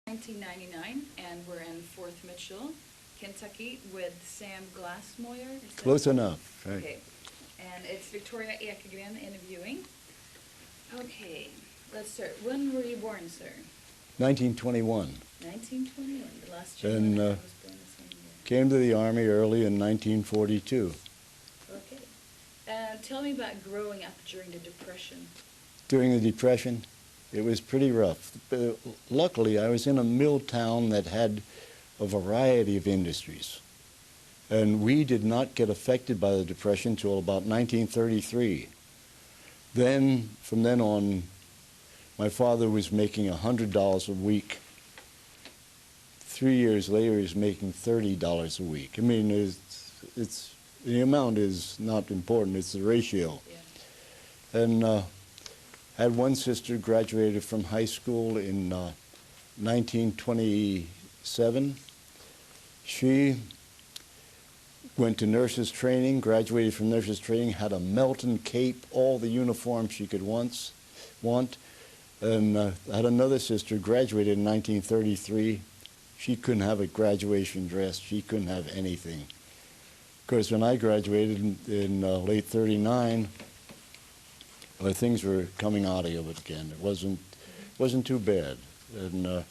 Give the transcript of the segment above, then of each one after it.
1999, and we're in Fort Mitchell, Kentucky, with Sam Glassmoyer. Close enough. Right. Okay, and it's Victoria Ekegren interviewing. Okay, let's start. When were you born, sir? 1921. 1921, the last And, year I was born the same year. Came to the Army early in 1942. Okay. Tell me about growing up during the Depression. During the Depression, it was pretty rough. Luckily, I was in a mill town that had a variety of industries. And we did not get affected by the Depression until about 1933. Then, from then on, my father was making $100 a week. 3 years later, he was making $30 a week. I mean, it's the amount is not important, it's the ratio. Yeah. And had one sister graduated from high school in 1927. She went to nurses training, graduated from nurses training, had a Melton cape, all the uniforms she could want. And I had another sister, graduated in 1933. She couldn't have a graduation dress. She couldn't have anything. Of course, when I graduated in late 39, things were coming out of it again. It wasn't too bad. And,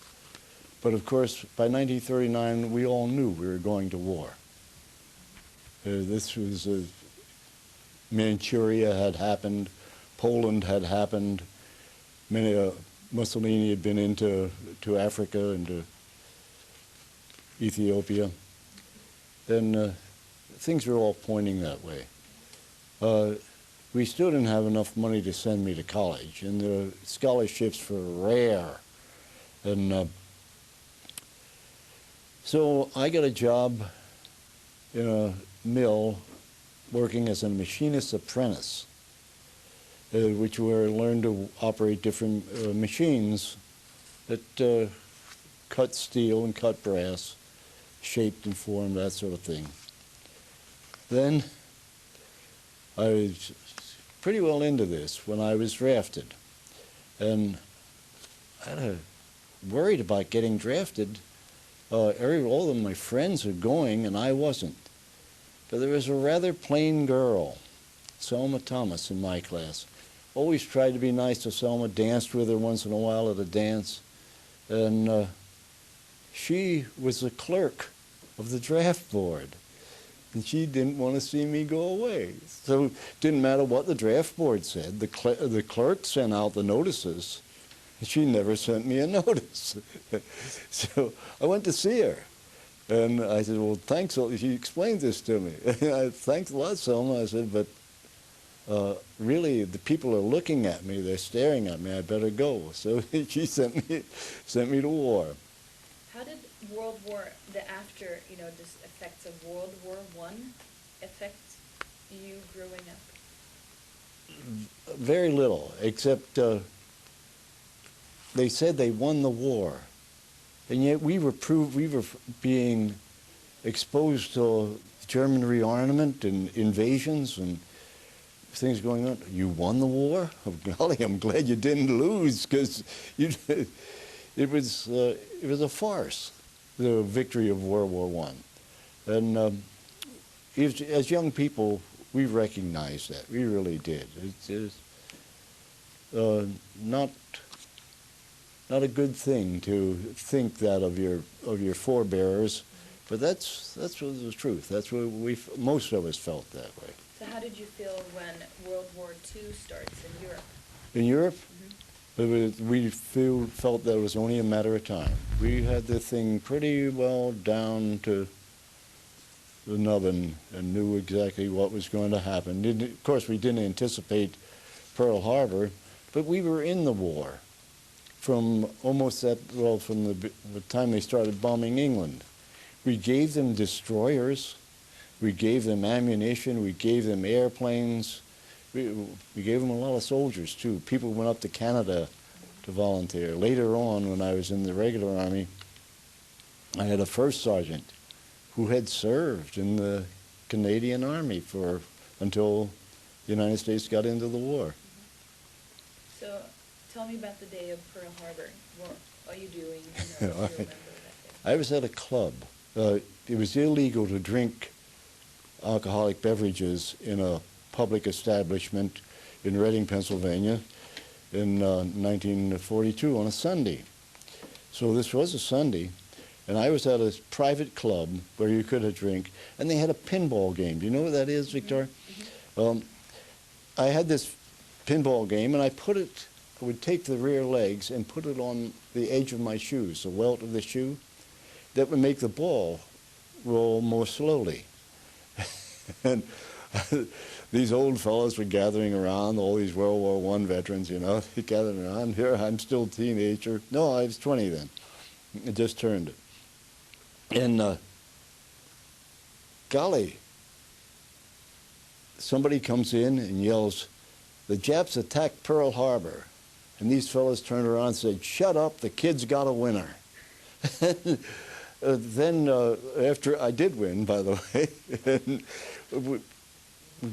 but of course, by 1939, we all knew we were going to war. This was Manchuria had happened, Poland had happened. Mussolini had been into Africa and to Ethiopia, and things were all pointing that way. We still didn't have enough money to send me to college, and the scholarships were rare. And so I got a job in a mill working as a machinist apprentice, which where I learned to operate different machines that cut steel and cut brass, shaped and formed, that sort of thing. Then I was pretty well into this when I was drafted. And I had worried about getting drafted. All of my friends were going and I wasn't. But there was a rather plain girl, Selma Thomas, in my class. Always tried to be nice to Selma, danced with her once in a while at a dance. And she was the clerk of the draft board. And she didn't want to see me go away. So it didn't matter what the draft board said. The clerk sent out the notices. She never sent me a notice. So I went to see her. And I said, well, thanks. She explained this to me. Thanks a lot, Selma. I said, but really, the people are looking at me. They're staring at me. I better go. So she sent me to war. How did World War, the this effects of World War I affect you growing up? Very little, except they said they won the war. And yet we were being exposed to German rearmament and invasions and things going on. You won the war? Oh, golly, I'm glad you didn't lose, because it was a farce, the victory of World War I. And as young people, we recognized that. We really did. It's not a good thing to think that of your forebears, but that's what the truth. That's what most of us felt that way. So how did you feel when World War II starts in Europe? In Europe, Mm-hmm. we felt that it was only a matter of time. We had the thing pretty well down to the nubbin and knew exactly what was going to happen. Of course, we didn't anticipate Pearl Harbor, but we were in the war from from the time they started bombing England. We gave them destroyers, we gave them ammunition, we gave them airplanes, we gave them a lot of soldiers too. People went up to Canada to volunteer. Later on, when I was in the regular army, I had a first sergeant who had served in the Canadian Army until the United States got into the war. So tell me about the day of Pearl Harbor. are you doing? You know, if you remember that day? I was at a club. It was illegal to drink alcoholic beverages in a public establishment in Reading, Pennsylvania in 1942 on a Sunday. So this was a Sunday, and I was at a private club where you could have drink, and they had a pinball game. Do you know what that is, Victoria? Mm-hmm. I had this pinball game, and I would take the rear legs and put it on the edge of my shoes, the welt of the shoe. That would make the ball roll more slowly. And these old fellows were gathering around, all these World War I veterans, you know, gathering around. Here, I'm still a teenager. No, I was 20 then. I just turned it. And golly, somebody comes in and yells, "The Japs attacked Pearl Harbor." And these fellows turned around and said, "Shut up, the kid's got a winner." Then, after I did win, by the way, and we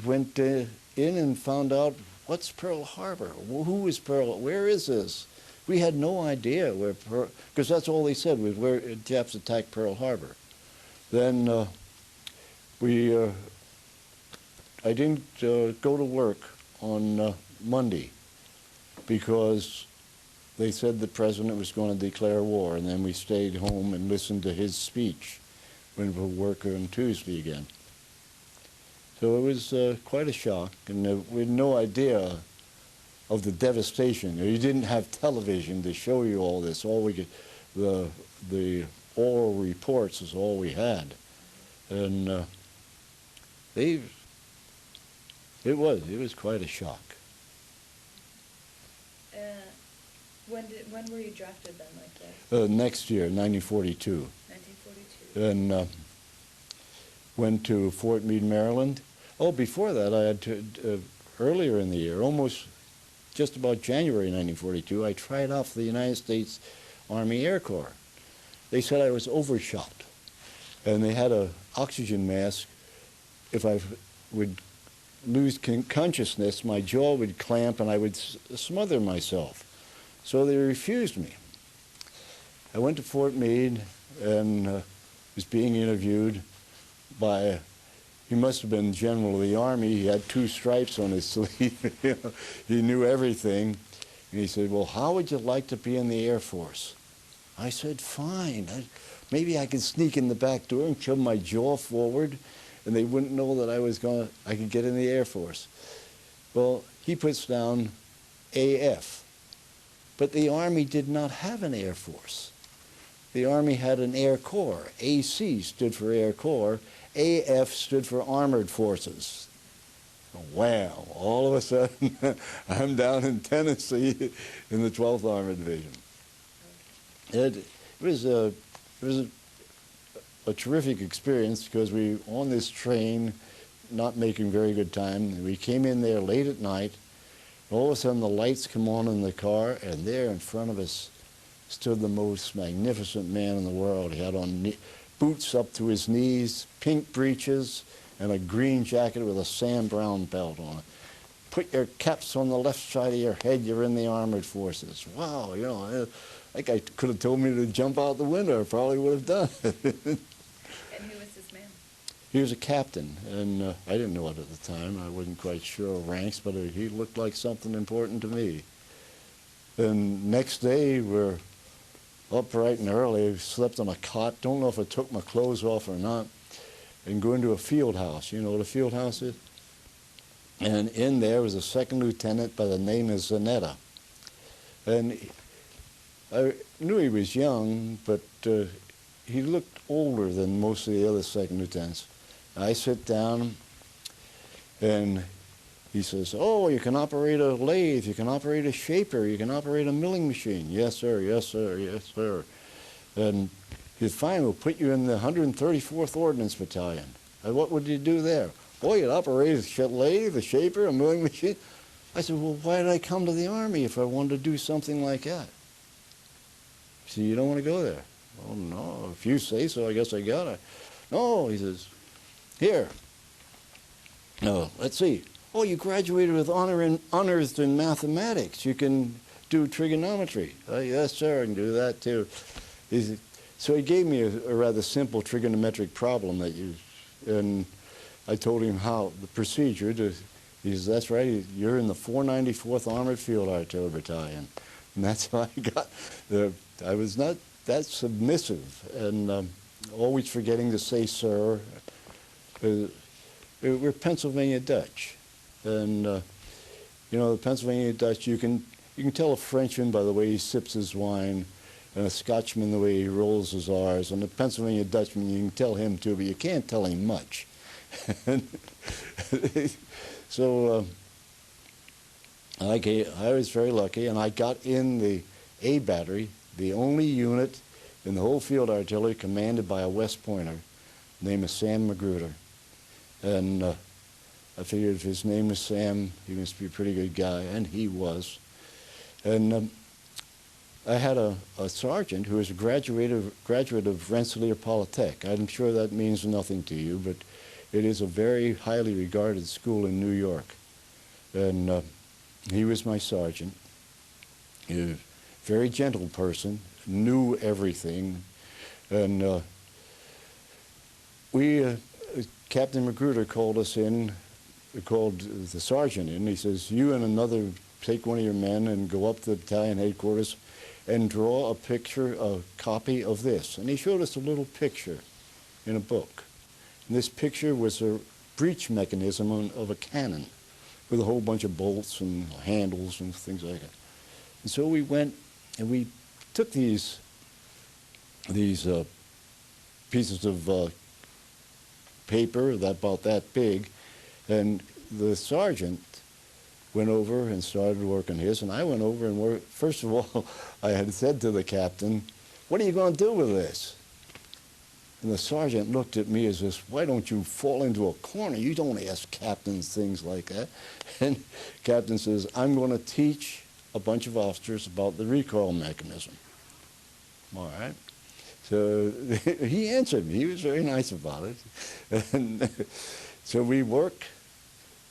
went in and found out, what's Pearl Harbor? Who is Pearl? Where is this? We had no idea where because that's all they said was where Japs attacked Pearl Harbor. Then I didn't go to work on Monday because they said the president was going to declare war, and then we stayed home and listened to his speech when we'll work on Tuesday again. So it was quite a shock, and we had no idea of the devastation. You didn't have television to show you all this. All we could, the oral reports is all we had, and it was quite a shock. When were you drafted then, like that? Next year, 1942. 1942. And went to Fort Meade, Maryland. Oh, before that, I had to, earlier in the year, almost just about January 1942, I tried out for the United States Army Air Corps. They said I was overshot, and they had an oxygen mask. If I would lose consciousness, my jaw would clamp and I would smother myself. So they refused me. I went to Fort Meade and was being interviewed by, he must have been general of the Army. He had 2 stripes on his sleeve. You know, he knew everything. And he said, "Well, how would you like to be in the Air Force?" I said, "Fine. Maybe I could sneak in the back door and shove my jaw forward, and they wouldn't know that I could get in the Air Force." Well, he puts down AF. But the Army did not have an Air Force. The Army had an Air Corps. AC stood for Air Corps. AF stood for Armored Forces. Wow, all of a sudden, I'm down in Tennessee in the 12th Armored Division. It was a terrific experience because we were on this train, not making very good time. We came in there late at night. All of a sudden, the lights come on in the car, and there in front of us stood the most magnificent man in the world. He had on boots up to his knees, pink breeches, and a green jacket with a Sam Brown belt on it. "Put your caps on the left side of your head, you're in the Armored Forces." Wow, you know, that guy could have told me to jump out the window. I probably would have done it. And who was this man? He was a captain, and I didn't know it at the time. I wasn't quite sure of ranks, but he looked like something important to me. And next day, we're up bright and early, slept on a cot, don't know if I took my clothes off or not, and go into a field house. You know what a field house is? And in there was a second lieutenant by the name of Zanetta. And I knew he was young, but he looked older than most of the other second lieutenants. I sit down, and he says, "Oh, you can operate a lathe, you can operate a shaper, you can operate a milling machine." "Yes, sir, yes, sir, yes, sir." And he said, "Fine, we'll put you in the 134th Ordnance Battalion." "What would you do there?" "Oh, you'd operate a lathe, a shaper, a milling machine." I said, "Well, why did I come to the Army if I wanted to do something like that?" He said, "You don't want to go there?" "Oh, no, if you say so, I guess I gotta." "No," he says, "here. No, let's see. Oh, you graduated with honors in mathematics. You can do trigonometry. Yes, sir, I can do that too. So he gave me a rather simple trigonometric problem and I told him how, the procedure. He says, that's right, you're in the 494th Armored Field Artillery Battalion. And that's how I got I was not that submissive and always forgetting to say sir. We're Pennsylvania Dutch. And, you know, the Pennsylvania Dutch, you can tell a Frenchman by the way he sips his wine, and a Scotchman the way he rolls his R's, and a Pennsylvania Dutchman, you can tell him too, but you can't tell him much. So I was very lucky, and I got in the A Battery, the only unit in the whole field artillery commanded by a West Pointer named is Sam Magruder. And I figured if his name was Sam, he must be a pretty good guy, and he was. And I had a sergeant who was a graduate of Rensselaer Polytech. I'm sure that means nothing to you, but it is a very highly regarded school in New York. And he was my sergeant. He was a very gentle person, knew everything. And Captain Magruder called us in, called the sergeant in. He says, you and another, take one of your men and go up to the battalion headquarters and draw a copy of this. And he showed us a little picture in a book. And this picture was a breech mechanism of a cannon with a whole bunch of bolts and handles and things like that. And so we went and we took these pieces of paper about that big, and the sergeant went over and started working his, and I went over and worked. First of all, I had said to the captain, what are you going to do with this? And the sergeant looked at me as if, why don't you fall into a corner? You don't ask captains things like that. And captain says, I'm going to teach a bunch of officers about the recoil mechanism. All right. So he answered me. He was very nice about it. And so we worked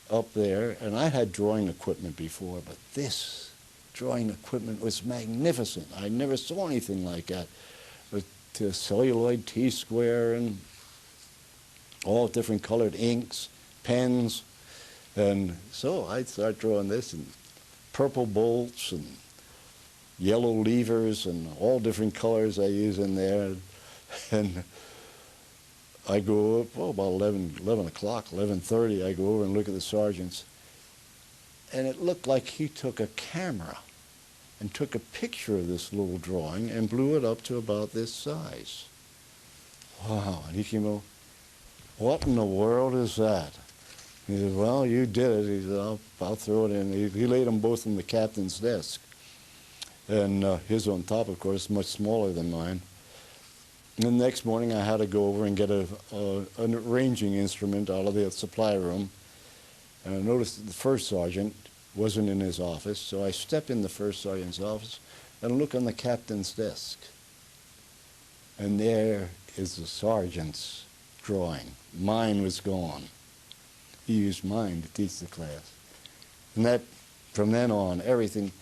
up there, and I had drawing equipment before, but this drawing equipment was magnificent. I never saw anything like that. To celluloid T-square and all different colored inks, pens. And so I started drawing this, and purple bolts and yellow levers and all different colors I use in there. And I go up, about 11 o'clock, 11:30, I go over and look at the sergeants. And it looked like he took a camera and took a picture of this little drawing and blew it up to about this size. Wow, and he came over, what in the world is that? He said, well, you did it. He said, I'll throw it in. He laid them both on the captain's desk. And his on top, of course, much smaller than mine. And the next morning I had to go over and get an arranging instrument out of the supply room. And I noticed that the first sergeant wasn't in his office, so I step in the first sergeant's office and look on the captain's desk. And there is the sergeant's drawing. Mine was gone. He used mine to teach the class. And that, from then on, everything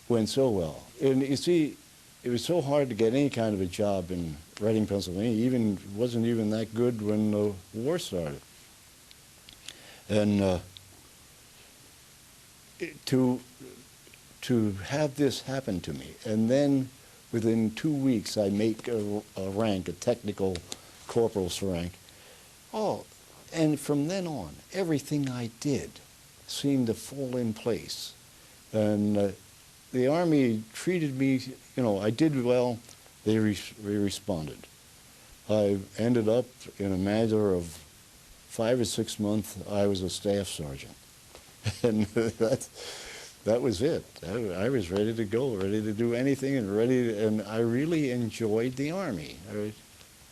went so well. And you see, it was so hard to get any kind of a job in Reading, Pennsylvania. Wasn't even that good when the war started. And to have this happen to me, and then within 2 weeks I make a rank, a technical corporal's rank. Oh, and from then on, everything I did seemed to fall in place. And the Army treated me, you know, I did well, they responded. I ended up, in a matter of 5 or 6 months, I was a staff sergeant. And that was it. I was ready to go, ready to do anything, and I really enjoyed the Army.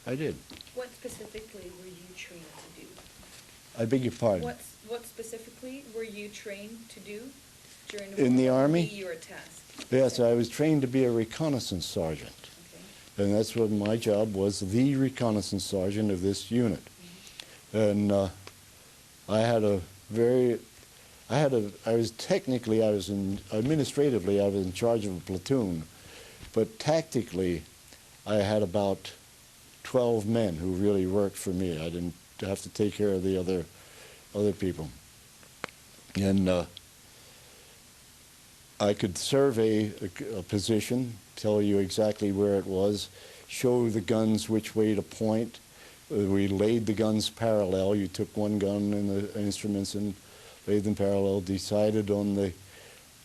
I did. What specifically were you trained to do? I beg your pardon? What specifically were you trained to do during the war? In the What would Army? be your task? Yes, I was trained to be a reconnaissance sergeant. Okay. And that's what my job was, the reconnaissance sergeant of this unit. Mm-hmm. And I had a very administratively, I was in charge of a platoon, but tactically, I had about 12 men who really worked for me. I didn't have to take care of the other people. And I could survey a position, tell you exactly where it was, show the guns which way to point. We laid the guns parallel. You took one gun and the instruments and laid them parallel, decided on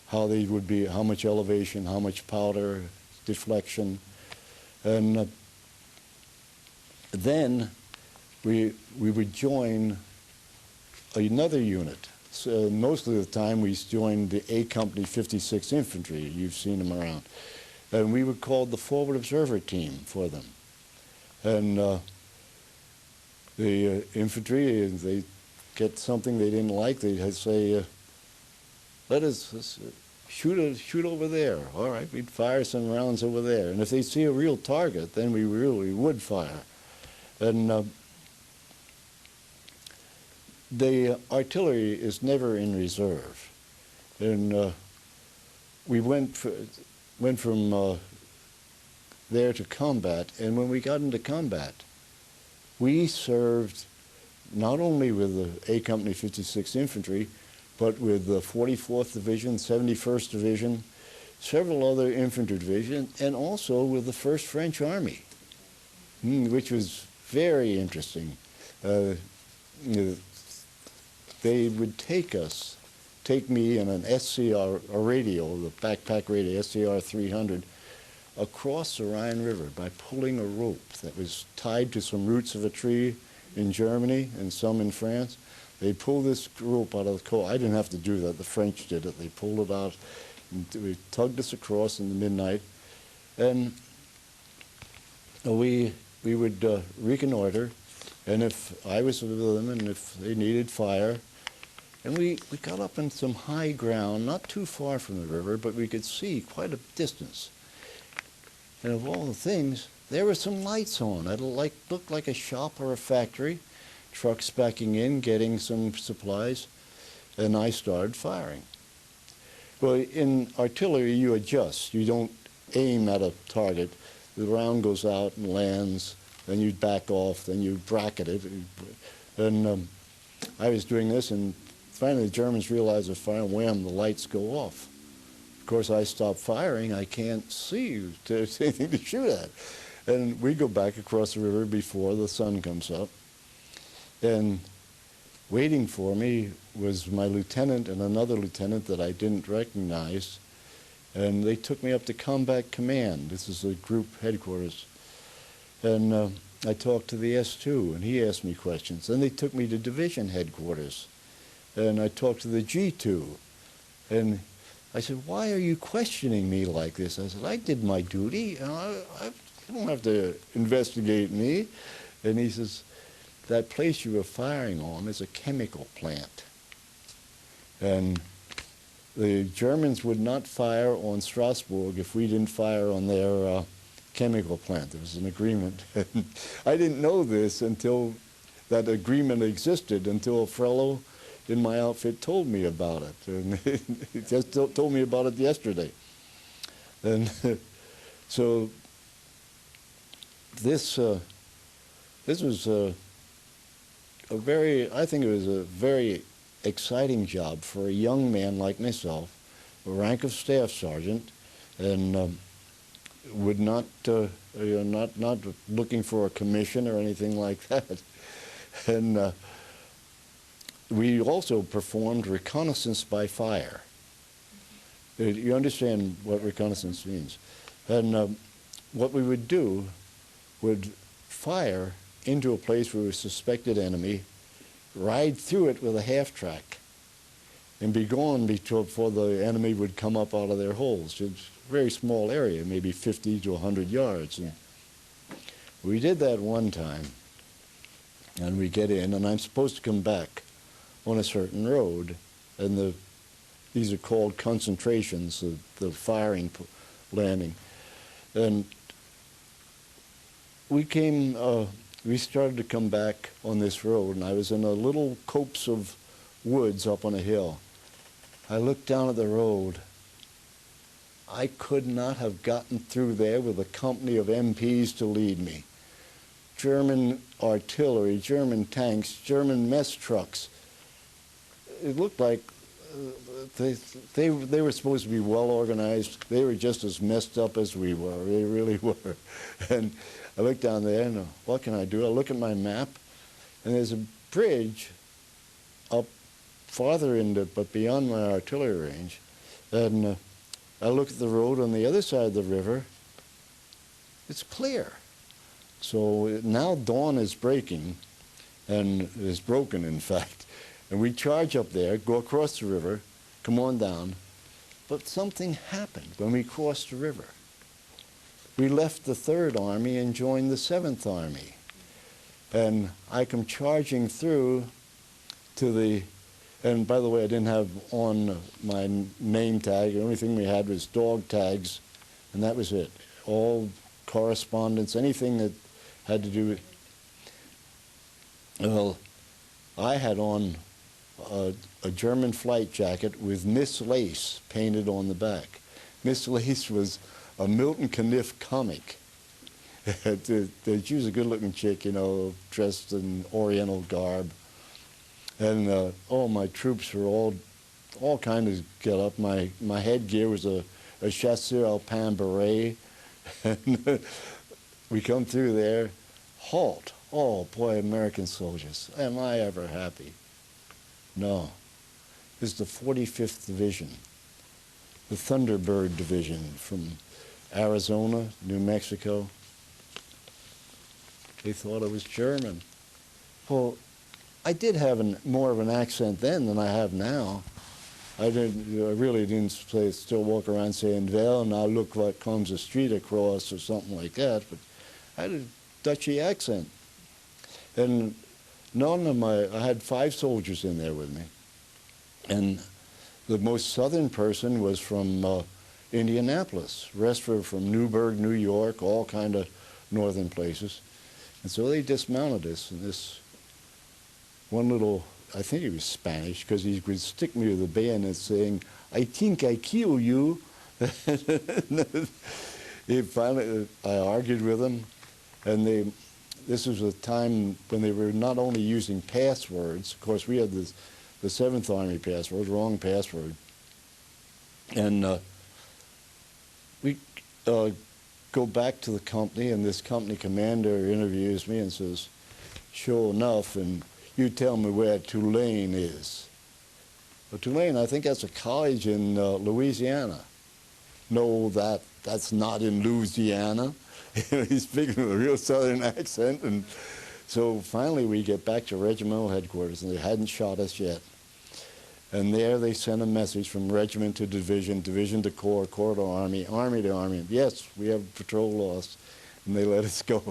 how they would be, how much elevation, how much powder, deflection. And then we would join another unit. So most of the time we joined the A Company 56th Infantry. You've seen them around. And we were called the Forward Observer Team for them. And the infantry, they get something they didn't like, they'd say, let us shoot over there. All right, we'd fire some rounds over there. And if they see a real target, then we really would fire. And the artillery is never in reserve. And we went from there to combat, and when we got into combat, we served not only with the A Company 56th Infantry, but with the 44th Division, 71st Division, several other infantry divisions, and also with the 1st French Army, which was very interesting. They would take me in an SCR, a radio, the backpack radio, SCR 300, across the Rhine River by pulling a rope that was tied to some roots of a tree in Germany and some in France. They pulled this rope out of the coal. I didn't have to do that. The French did it. They pulled it out. And we tugged us across in the midnight. And we would reconnoiter. And if I was with them and if they needed fire, and we got up in some high ground, not too far from the river, but we could see quite a distance. And of all the things, there were some lights on. It looked like a shop or a factory, trucks backing in, getting some supplies, and I started firing. Well, in artillery, you adjust. You don't aim at a target. The round goes out and lands, then you back off, then you bracket it. And I was doing this, and finally the Germans realized if I wham, the lights go off. Of course, I stop firing. I can't see there's anything to shoot at. And we go back across the river before the sun comes up. And waiting for me was my lieutenant and another lieutenant that I didn't recognize. And they took me up to Combat Command. This is the group headquarters. And I talked to the S2, and he asked me questions. Then they took me to division headquarters. And I talked to the G2. And I said, why are you questioning me like this? I said, I did my duty. You don't have to investigate me. And he says, that place you were firing on is a chemical plant. And the Germans would not fire on Strasbourg if we didn't fire on their chemical plant. There was an agreement. I didn't know this until that agreement existed, until a fellow in my outfit told me about it. And he just told me about it yesterday. And so this was I think it was a very exciting job for a young man like myself, a rank of staff sergeant, and would not looking for a commission or anything like that. And we also performed reconnaissance by fire. You understand what reconnaissance means. And what we would do would fire into a place where we suspected enemy, ride through it with a half-track, and be gone before the enemy would come up out of their holes. It's a very small area, maybe 50 to 100 yards. And we did that one time, and we get in, and I'm supposed to come back on a certain road, and these are called concentrations, the firing landing. And we started to come back on this road, and I was in a little copse of woods up on a hill. I looked down at the road. I could not have gotten through there with a company of MPs to lead me. German artillery, German tanks, German mess trucks. It looked like they were supposed to be well organized. They were just as messed up as we were. They really were. And I looked down there, and what can I do? I look at my map, and there's a bridge up farther but beyond my artillery range. And I look at the road on the other side of the river. It's clear. So now dawn is breaking, and is broken, in fact. And we charge up there, go across the river, come on down. But something happened when we crossed the river. We left the 3rd Army and joined the 7th Army. And I come charging through to the, and by the way, I didn't have on my name tag. The only thing we had was dog tags, and that was it. All correspondence, anything that had to do with, well, I had on a German flight jacket with Miss Lace painted on the back. Miss Lace was a Milton Caniff comic. She was a good-looking chick, you know, dressed in Oriental garb. And all my troops were all kind of get up. My headgear was a chasseur alpin beret. And we come through there, halt. Oh, boy, American soldiers. Am I ever happy? No. This is the 45th Division, the Thunderbird Division from Arizona, New Mexico. They thought I was German. Well, I did have more of an accent then than I have now. I really didn't still walk around saying, well, now look what comes a street across or something like that, but I had a Dutchy accent. And I had 5 soldiers in there with me. And the most southern person was from Indianapolis. The rest were from Newburgh, New York, all kind of northern places. And so they dismounted us, and this one little, I think he was Spanish, because he would stick me with a bayonet saying, I think I kill you. Finally, I argued with him, and this was a time when they were not only using passwords. Of course, we had the 7th Army password, wrong password. And we go back to the company, and this company commander interviews me and says, sure enough, and you tell me where Tulane is. Well, Tulane, I think that's a college in Louisiana. No, that's not in Louisiana. He's speaking with a real southern accent. And so finally we get back to regimental headquarters, and they hadn't shot us yet. And there they sent a message from regiment to division, division to corps, corps to army, army to army. Yes, we have patrol lost. And they let us go.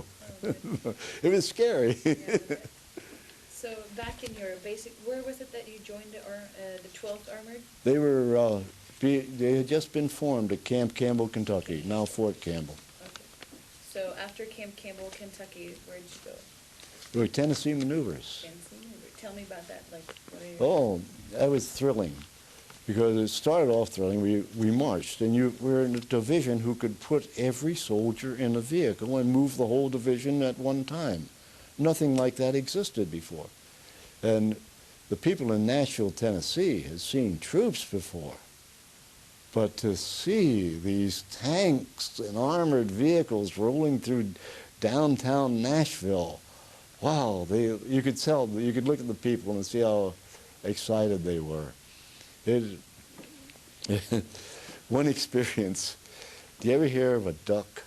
Oh, it was scary. Yeah. So back in your basic, where was it that you joined the 12th Armored? They had just been formed at Camp Campbell, Kentucky, now Fort Campbell. Okay. So after Camp Campbell, Kentucky, where did you go? We were Tennessee maneuvers. Tennessee maneuvers. Tell me about that. Like, what are your... Oh, that was thrilling, because it started off thrilling. We marched, and we were in a division who could put every soldier in a vehicle and move the whole division at one time. Nothing like that existed before. And the people in Nashville, Tennessee had seen troops before. But to see these tanks and armored vehicles rolling through downtown Nashville, wow, you could tell, you could look at the people and see how excited they were. One experience, do you ever hear of a duck?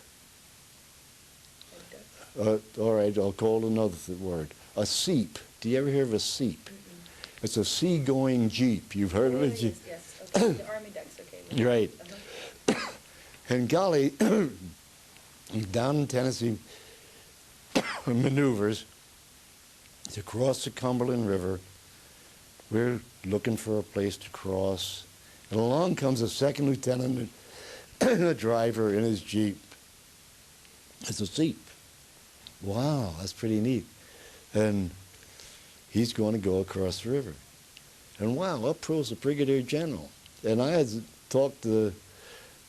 All right, I'll call it another word. A seep. Do you ever hear of a seep? Mm-mm. It's a sea-going jeep. You've heard of it? Yes. Okay. The Army ducks. Okay. Right. Uh-huh. And golly, down in Tennessee, maneuvers to cross the Cumberland River. We're looking for a place to cross, and along comes a second lieutenant and a driver in his jeep. It's a seep. Wow, that's pretty neat. And he's going to go across the river. And wow, up rose the brigadier general. And I had talked the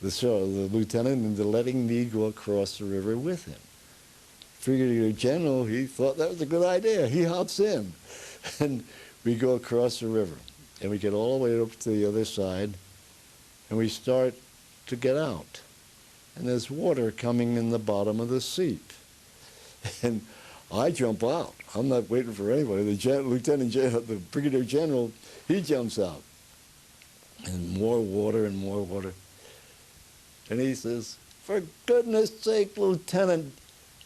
lieutenant into letting me go across the river with him. Brigadier general, he thought that was a good idea. He hops in. And we go across the river. And we get all the way up to the other side. And we start to get out. And there's water coming in the bottom of the seat. And I jump out. I'm not waiting for anybody. Lieutenant General, the Brigadier General, he jumps out. And more water and more water. And he says, "For goodness sake, Lieutenant,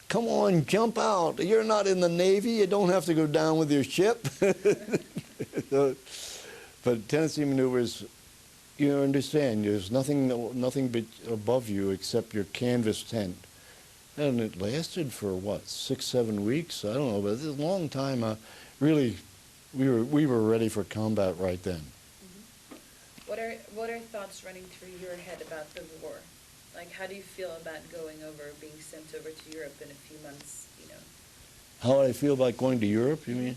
come on, jump out. You're not in the Navy. You don't have to go down with your ship." So, but Tennessee maneuvers, you understand, there's nothing above you except your canvas tent. And it lasted for, what, 6, 7 weeks? I don't know, but it's a long time. Really, we were ready for combat right then. Mm-hmm. What are thoughts running through your head about the war? Like, how do you feel about going over, being sent over to Europe in a few months, you know? How I feel about going to Europe, you mean?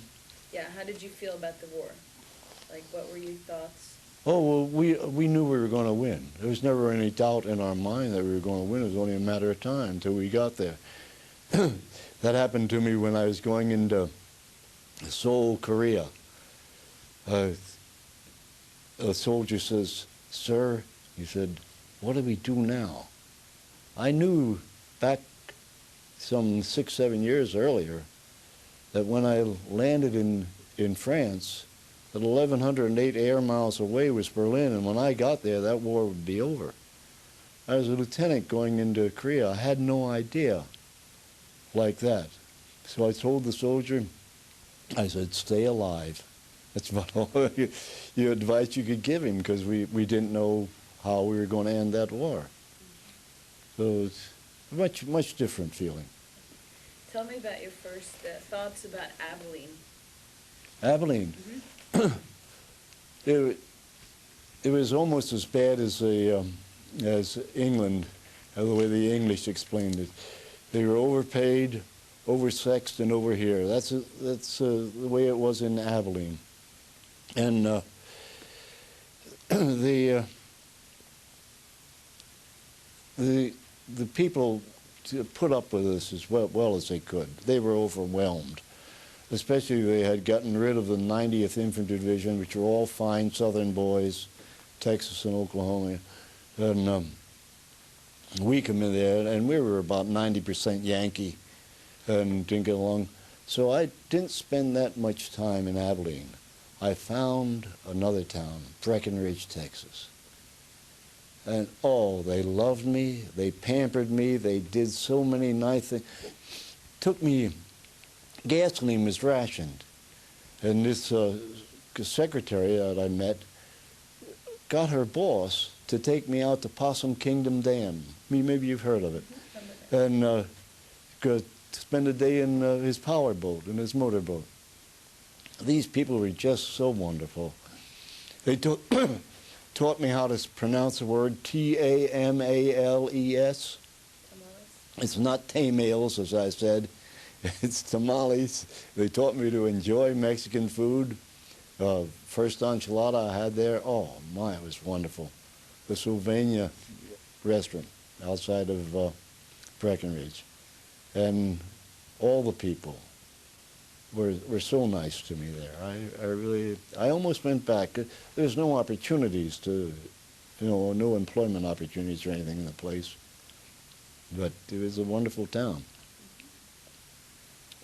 Yeah, how did you feel about the war? Like, what were your thoughts? Oh, well, we knew we were going to win. There was never any doubt in our mind that we were going to win. It was only a matter of time until we got there. That happened to me when I was going into Seoul, Korea. A soldier says, "Sir," he said, "what do we do now?" I knew back some 6, 7 years earlier that when I landed in France, that 1,108 air miles away was Berlin, and when I got there, that war would be over. I was a lieutenant going into Korea. I had no idea like that. So I told the soldier, I said, "Stay alive." That's about all the advice you could give him, because we didn't know how we were going to end that war. So it's a much different feeling. Tell me about your first thoughts about Abilene. Abilene. Mm-hmm. It was almost as bad as England, the way the English explained it. They were overpaid, oversexed, and over here. That's the way it was in Abilene. And the people put up with us as well as they could. They were overwhelmed. Especially they had gotten rid of the 90th Infantry Division, which were all fine Southern boys, Texas and Oklahoma. And we come in there, and we were about 90% Yankee and didn't get along. So I didn't spend that much time in Abilene. I found another town, Breckenridge, Texas. And oh, they loved me, they pampered me, they did so many nice things. Took me, gasoline was rationed. And this secretary that I met got her boss to take me out to Possum Kingdom Dam. Maybe you've heard of it. And go spend a day in his power boat, in his motorboat. These people were just so wonderful. They taught me how to pronounce the word Tamales. It's not tamales, as I said. It's tamales. They taught me to enjoy Mexican food. First enchilada I had there, oh my, it was wonderful. The Sylvania restaurant outside of Breckenridge. And all the people were so nice to me there. I almost went back. There's no opportunities to, no employment opportunities or anything in the place. But it was a wonderful town.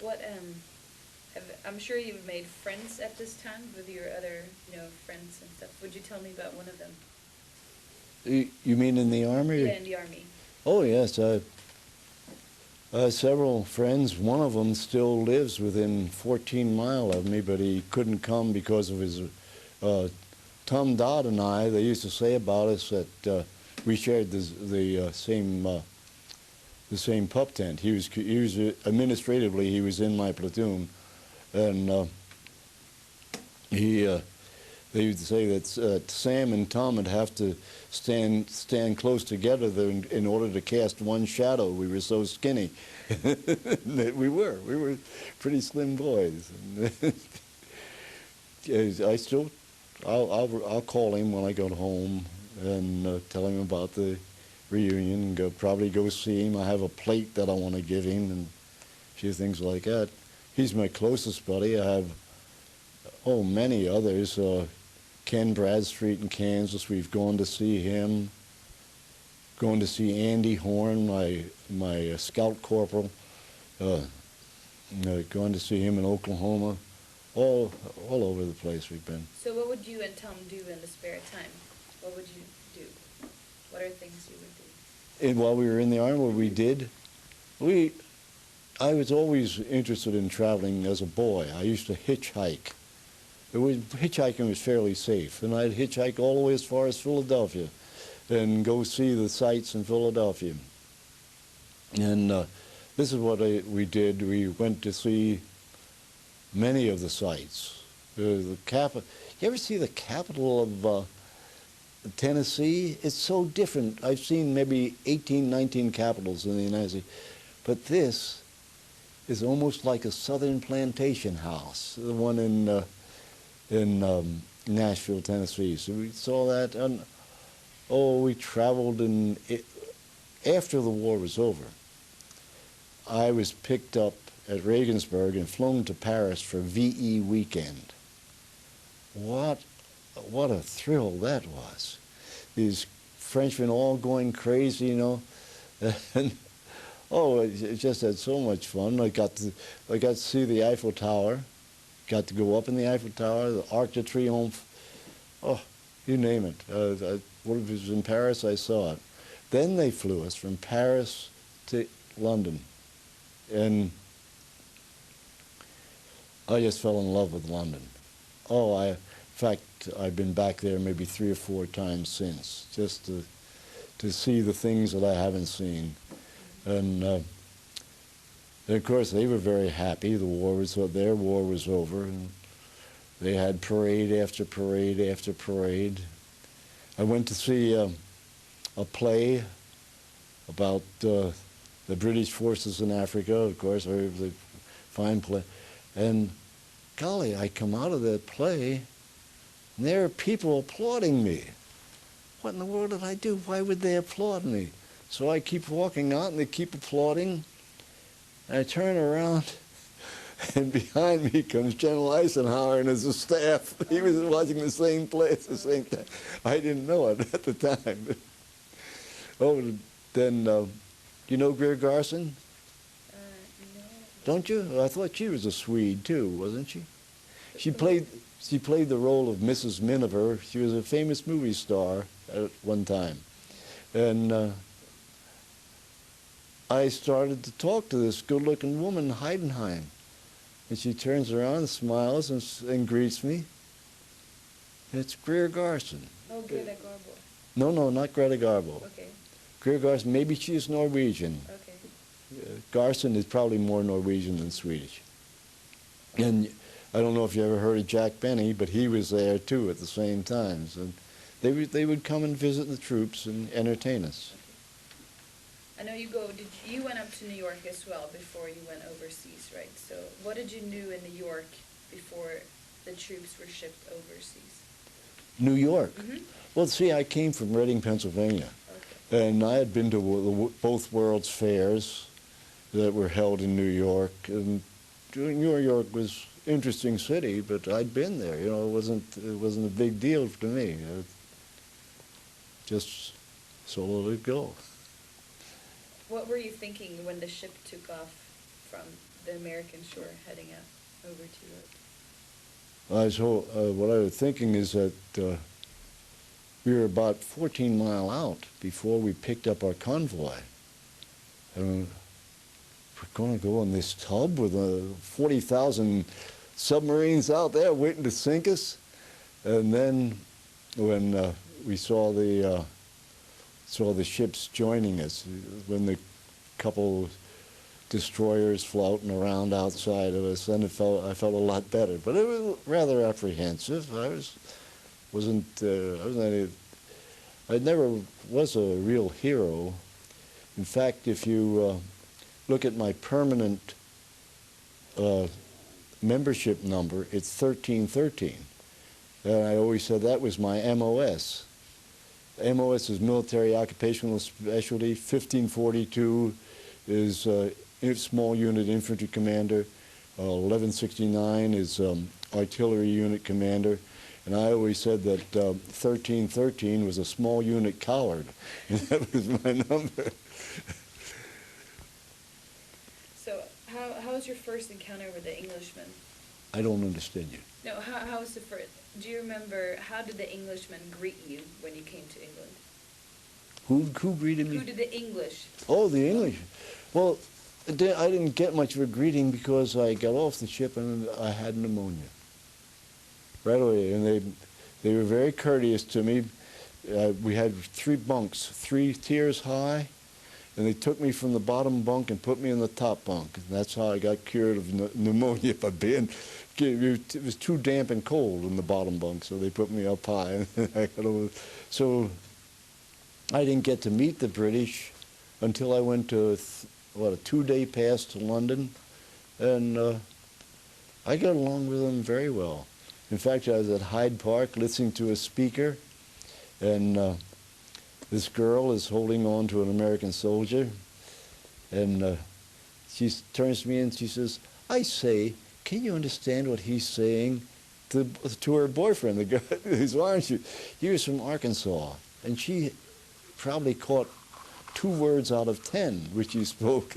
What, I'm sure you've made friends at this time with your other, friends and stuff. Would you tell me about one of them? You mean in the Army? Yeah, in the Army. Oh, yes. Several friends. One of them still lives within 14 miles of me, but he couldn't come because of his... Tom Dodd and I, they used to say about us that we shared the same pup tent. He was administratively, he was in my platoon, and they used to say that Sam and Tom would have to stand close together in order to cast one shadow. We were so skinny. We were pretty slim boys. I still I'll call him when I go home and tell him about the reunion and probably go see him. I have a plate that I want to give him and a few things like that. He's my closest buddy. I have, many others. Ken Bradstreet in Kansas, we've gone to see him. Going to see Andy Horn, my scout corporal. Going to see him in Oklahoma. All over the place we've been. So what would you and Tom do in the spare time? What would you do? What are things you would do? And while we were in the Army, what we did, I was always interested in traveling as a boy. I used to hitchhike. Hitchhiking was fairly safe, and I'd hitchhike all the way as far as Philadelphia and go see the sights in Philadelphia. And this is what we did. We went to see many of the sights. You ever see the capital of Tennessee? It's so different. I've seen maybe 18, 19 capitals in the United States, but this is almost like a southern plantation house, the one in Nashville, Tennessee. So we saw that, and we traveled after the war was over. I was picked up at Regensburg and flown to Paris for VE weekend. What a thrill that was. These Frenchmen all going crazy, you know. And, it just had so much fun. I got to see the Eiffel Tower, got to go up in the Eiffel Tower, the Arc de Triomphe, you name it. When it was in Paris, I saw it. Then they flew us from Paris to London. And I just fell in love with London. In fact, I've been back there maybe 3 or 4 times since, just to see the things that I haven't seen. And of course, they were very happy. Their war was over, and they had parade after parade after parade. I went to see a play about the British forces in Africa, of course. It was a fine play. And golly, I come out of that play, and there are people applauding me. What in the world did I do? Why would they applaud me? So I keep walking out, and they keep applauding. And I turn around, and behind me comes General Eisenhower and his staff. He was watching the same play at the same time. I didn't know it at the time. Then, you know Greer Garson? No. Don't you? I thought she was a Swede too, wasn't she? She played the role of Mrs. Miniver. She was a famous movie star at one time. And I started to talk to this good-looking woman, Heidenheim. And she turns around, smiles, and greets me. It's Greer Garson. Oh, Greta Garbo. No, not Greta Garbo. Okay. Greer Garson, maybe she's Norwegian. Okay. Garson is probably more Norwegian than Swedish. And I don't know if you ever heard of Jack Benny, but he was there too at the same time. So they would come and visit the troops and entertain us. I know you went up to New York as well before you went overseas, right? So what did you do in New York before the troops were shipped overseas? New York? Mm-hmm. Well, see, I came from Reading, Pennsylvania. Okay. And I had been to both World's Fairs that were held in New York. And New York was an interesting city, but I'd been there. You know, it wasn't a big deal to me. Just so let it go. What were you thinking when the ship took off from the American shore heading out over to Europe? What I was thinking is that we were about 14 miles out before we picked up our convoy. And we're going to go in this tub with 40,000 submarines out there waiting to sink us. And then when we saw the ships joining us, when the couple destroyers floating around outside of us, then I felt a lot better. But it was rather apprehensive. I never was a real hero. In fact, if you look at my permanent membership number, it's 1313. And I always said that was my MOS. MOS is Military Occupational Specialty. 1542 is Small Unit Infantry Commander. 1169 is Artillery Unit Commander. And I always said that 1313 was a small unit coward. And that was my number. So how was your first encounter with the Englishman? I don't understand you. No, how was the first? Do you remember, how did the Englishman greet you when you came to England? Who greeted me? Who did the English? Oh, the English. Well, I didn't get much of a greeting because I got off the ship and I had pneumonia. Right away, and they were very courteous to me. We had 3 bunks, 3 tiers high, and they took me from the bottom bunk and put me in the top bunk. And that's how I got cured of pneumonia by being. It was too damp and cold in the bottom bunk, so they put me up high. So I didn't get to meet the British until I went to a 2-day pass to London, and I got along with them very well. In fact, I was at Hyde Park listening to a speaker, and this girl is holding on to an American soldier, and she turns to me and she says, "I say, can you understand what he's saying?" To her boyfriend, the guy who's orange. He was from Arkansas, and she probably caught 2 words out of 10 which he spoke.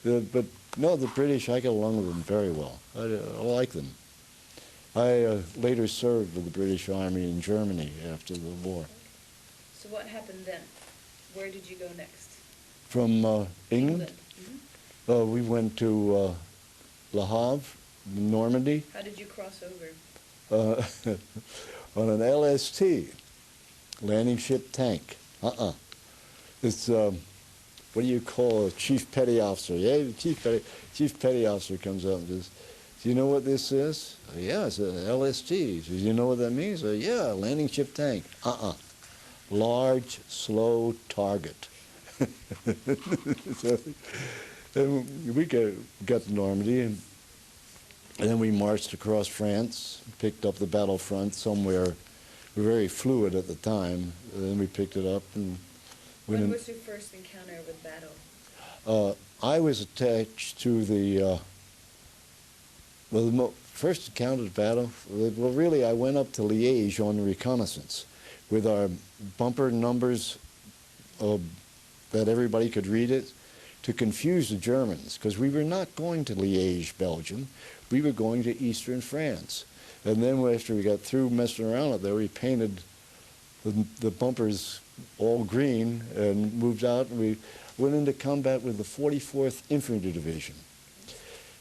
But no, the British, I got along with them very well. I like them. I later served with the British Army in Germany after the war. So what happened then? Where did you go next? From England? Mm-hmm. We went to Le Havre, Normandy. How did you cross over? On an LST, landing ship tank. It's, what do you call a chief petty officer? Yeah, the chief petty officer comes up and says, "Do you know what this is?" "Yeah, it's an LST. He says, "You know what that means?" "Yeah, landing ship tank." Large, slow target. So, and we got to Normandy, and then we marched across France, picked up the battlefront somewhere. We were very fluid at the time. And then we picked it up and went in. When was your first encounter with battle? I was attached to the first encounter with battle. Well, really, I went up to Liège on reconnaissance with our bumper numbers that everybody could read it, to confuse the Germans, because we were not going to Liège, Belgium. We were going to eastern France. And then after we got through messing around up there, we painted the bumpers all green and moved out, and we went into combat with the 44th Infantry Division.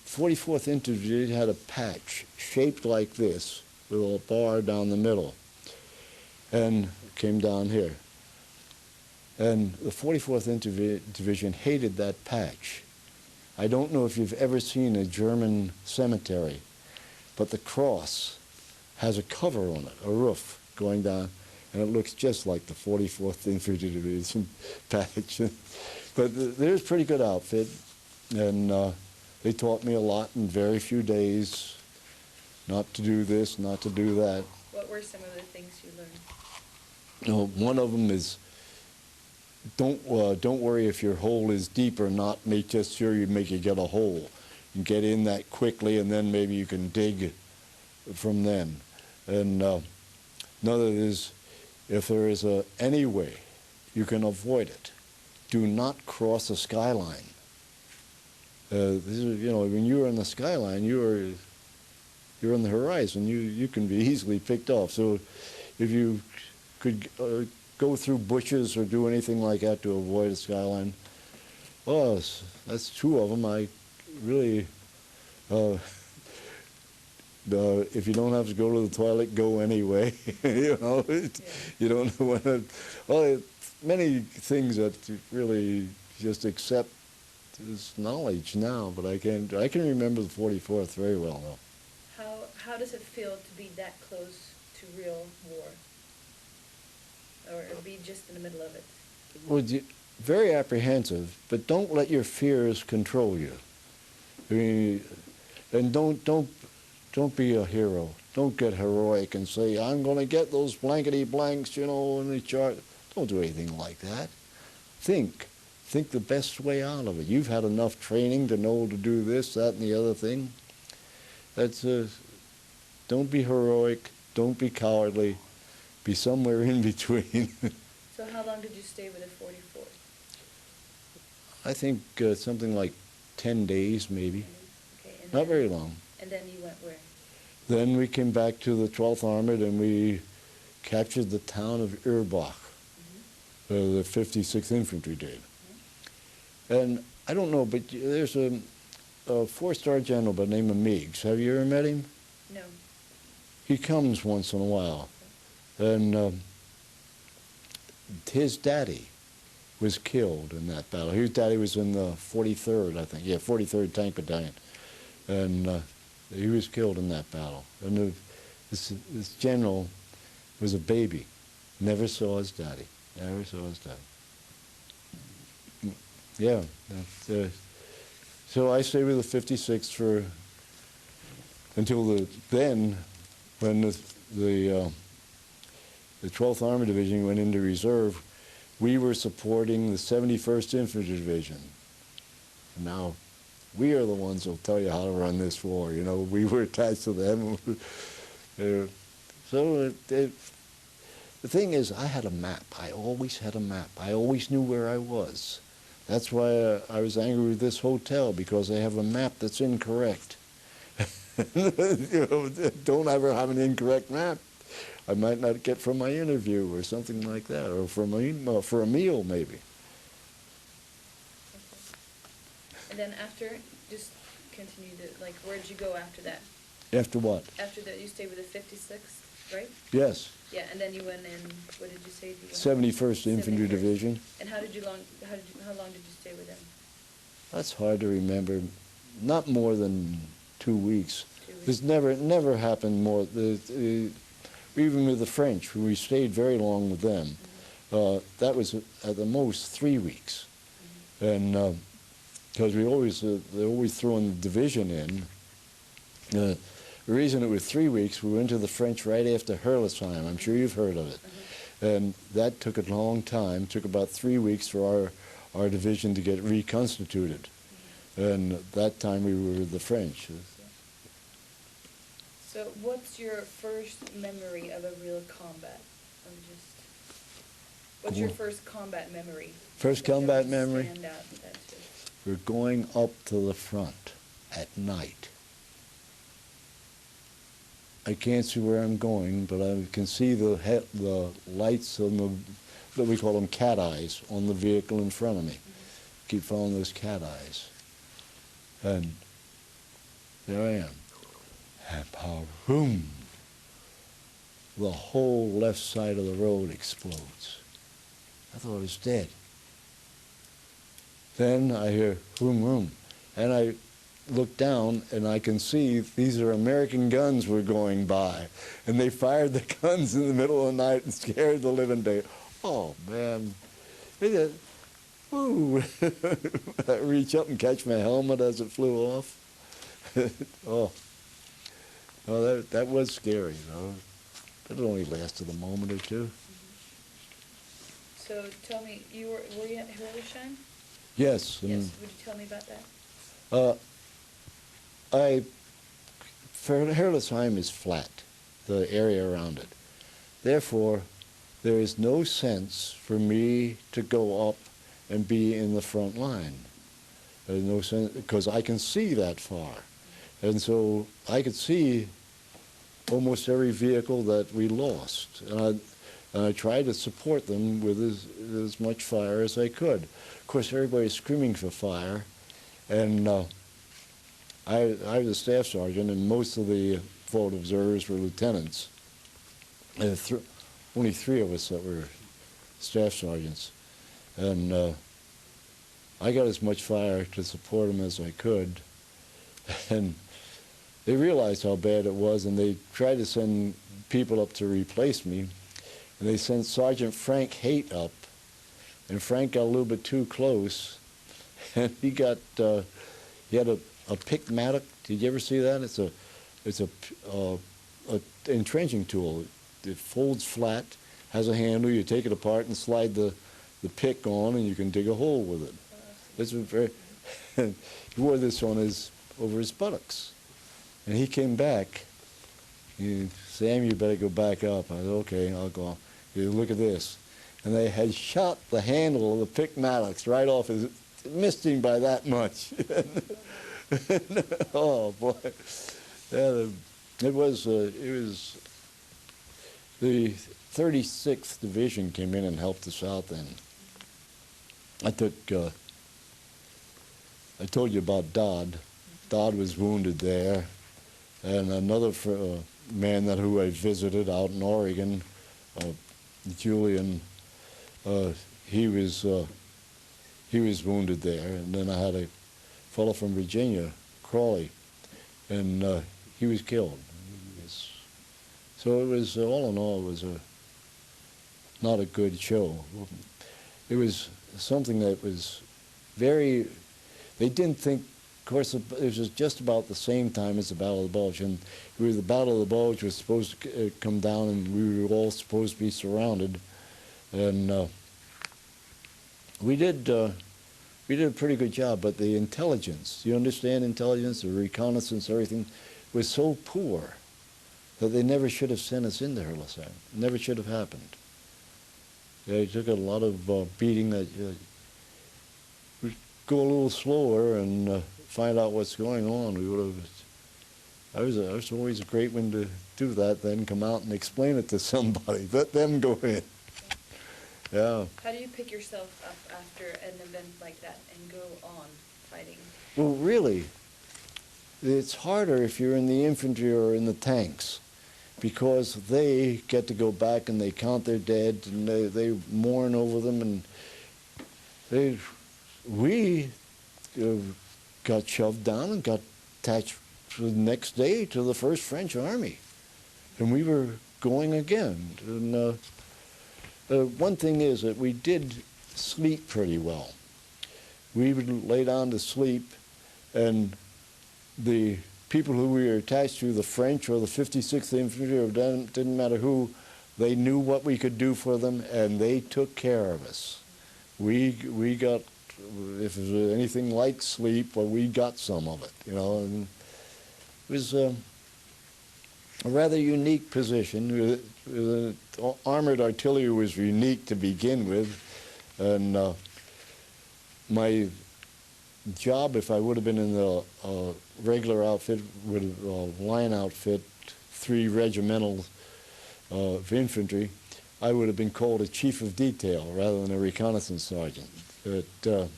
44th Infantry Division had a patch shaped like this with a bar down the middle, and came down here. And the 44th Infantry Division hated that patch. I don't know if you've ever seen a German cemetery, but the cross has a cover on it, a roof going down, and it looks just like the 44th Infantry Division patch. But there's a pretty good outfit, and they taught me a lot in very few days, not to do this, not to do that. What were some of the things you learned? You know, one of them is, don't worry if your hole is deep or not. Make just sure you get a hole. You get in that quickly, and then maybe you can dig from then. And another is, if there is any way you can avoid it, do not cross a skyline. This is, you know, when you're on the skyline, you're on the horizon. You can be easily picked off. So if you could go through bushes or do anything like that to avoid a skyline, well, that's 2 of them. I really, if you don't have to go to the toilet, go anyway. You know, you don't know when. Well, many things that really just accept as knowledge now, but I can remember the 44th very well now. How does it feel to be that close to real war? Or be just in the middle of it? Well, very apprehensive, but don't let your fears control you. I mean, and don't don't be a hero. Don't get heroic and say, I'm going to get those blankety blanks, you know, in the chart. Don't do anything like that. Think. Think the best way out of it. You've had enough training to know to do this, that, and the other thing. That's don't be heroic. Don't be cowardly. Be somewhere in between. So how long did you stay with the 44th? I think something like 10 days, maybe. Okay, and Not then, very long. And then you went where? Then we came back to the 12th Armored and we captured the town of Urbach. The 56th Infantry did. And I don't know, but there's a four-star general by the name of Meigs. Have you ever met him? No. He comes once in a while. And his daddy was killed in that battle. His daddy was in the 43rd, I think. Yeah, 43rd Tank Battalion. And he was killed in that battle. And this general was a baby. Never saw his daddy. Never saw his daddy. Yeah. So I stayed with the 56th for until then, when the 12th Armored Division went into reserve, we were supporting the 71st Infantry Division. And now we are the ones who'll tell you how to run this war. You know, we were attached to them. So the thing is, I had a map. I always had a map. I always knew where I was. That's why I was angry with this hotel, because they have a map that's incorrect. You know, don't ever have an incorrect map. I might not get from my interview or something like that, or for a meal maybe. Okay. And then after, just continue to, like, where'd you go after that? After what? After that, you stayed with the 56th, right? Yes. Yeah, and then you went in, what did you say? You went 71st Infantry 71st. Division. And how long did you stay with them? That's hard to remember. Not more than 2 weeks. 2 weeks. This never happened more. Even with the French, we stayed very long with them. That was at the most 3 weeks. And because they always throwing the division in. The reason it was 3 weeks, we went to the French right after Herlesheim. I'm sure you've heard of it. And that took a long time. It took about 3 weeks for our division to get reconstituted. And that time we were with the French. So what's your first memory of a real combat? What's your first combat memory? First that combat would memory? stand out that too? We're going up to the front at night. I can't see where I'm going, but I can see the lights on that we call them cat eyes, on the vehicle in front of me. Keep following those cat eyes. And there I am. And power, boom! The whole left side of the road explodes. I thought I was dead. Then I hear boom, boom, and I look down and I can see these are American guns were going by, and they fired the guns in the middle of the night and scared the living day. Oh man! Ooh! I reach up and catch my helmet as it flew off. Oh, that was scary, though. But it only lasted a moment or two. So tell me, were you at Herlesheim? Yes. Yes. Would you tell me about that? Herlesheim is flat, the area around it. Therefore, there is no sense for me to go up and be in the front line. There's no sense, because I can see that far. And so I could see almost every vehicle that we lost. And I tried to support them with as much fire as I could. Of course, everybody's screaming for fire. And I was a staff sergeant, and most of the forward observers were lieutenants. And only 3 of us that were staff sergeants. And I got as much fire to support them as I could. And they realized how bad it was, and they tried to send people up to replace me. And they sent Sergeant Frank Haight up, and Frank got a little bit too close, and he had a pick mattock. Did you ever see that? It's a It's a entrenching tool. It folds flat, has a handle. You take it apart and slide the pick on, and you can dig a hole with it. This was very. He wore this on over his buttocks, and he came back. He, Sam, you better go back up. I said, okay, I'll go. He said, look at this, and they had shot the handle of the pick mattocks right off his. Missed him by that much. Oh boy, yeah, it was the 36th Division came in and helped us out then. I told you about Dodd. Dodd was wounded there, and another man who I visited out in Oregon, Julian, he was wounded there, and then I had a fellow from Virginia, Crawley, and he was killed. So it was, all in all, it was not a good show. It was something that was very, they didn't think, of course, it was just about the same time as the Battle of the Bulge, and the Battle of the Bulge was supposed to come down, and we were all supposed to be surrounded, and we did a pretty good job, but the intelligence, you understand intelligence, the reconnaissance, everything, was so poor that they never should have sent us into Hurlesheim. Never should have happened. They took a lot of beating that we'd go a little slower and find out what's going on. We would have. I was always a great one to do that, then come out and explain it to somebody. Let them go in. Yeah. How do you pick yourself up after an event like that and go on fighting? Well, really, it's harder if you're in the infantry or in the tanks, because they get to go back and they count their dead and they mourn over them, and we got shoved down and got attached the next day to the 1st French Army, and we were going again. And one thing is that we did sleep pretty well. We would lay down to sleep, and the people who we were attached to, the French or the 56th Infantry, or didn't matter who, they knew what we could do for them, and they took care of us. We got, if it was anything like sleep, well, we got some of it, you know. And it was a rather unique position. Armored artillery was unique to begin with, and my job, if I would have been in the regular outfit, with a line outfit, 3 regimentals of infantry, I would have been called a chief of detail rather than a reconnaissance sergeant. But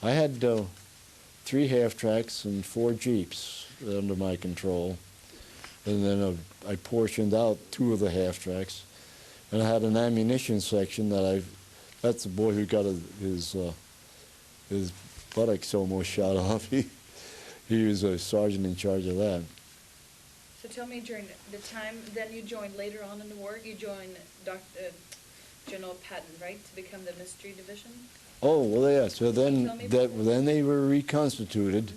I had 3 half-tracks and 4 jeeps under my control, and then I portioned out 2 of the half-tracks, and I had an ammunition section that's the boy who got his buttocks almost shot off. He was a sergeant in charge of that. So tell me, during the time, then you joined later on in the war, you joined General Patton, right, to become the mystery division? Oh, well, yeah, so then they were reconstituted,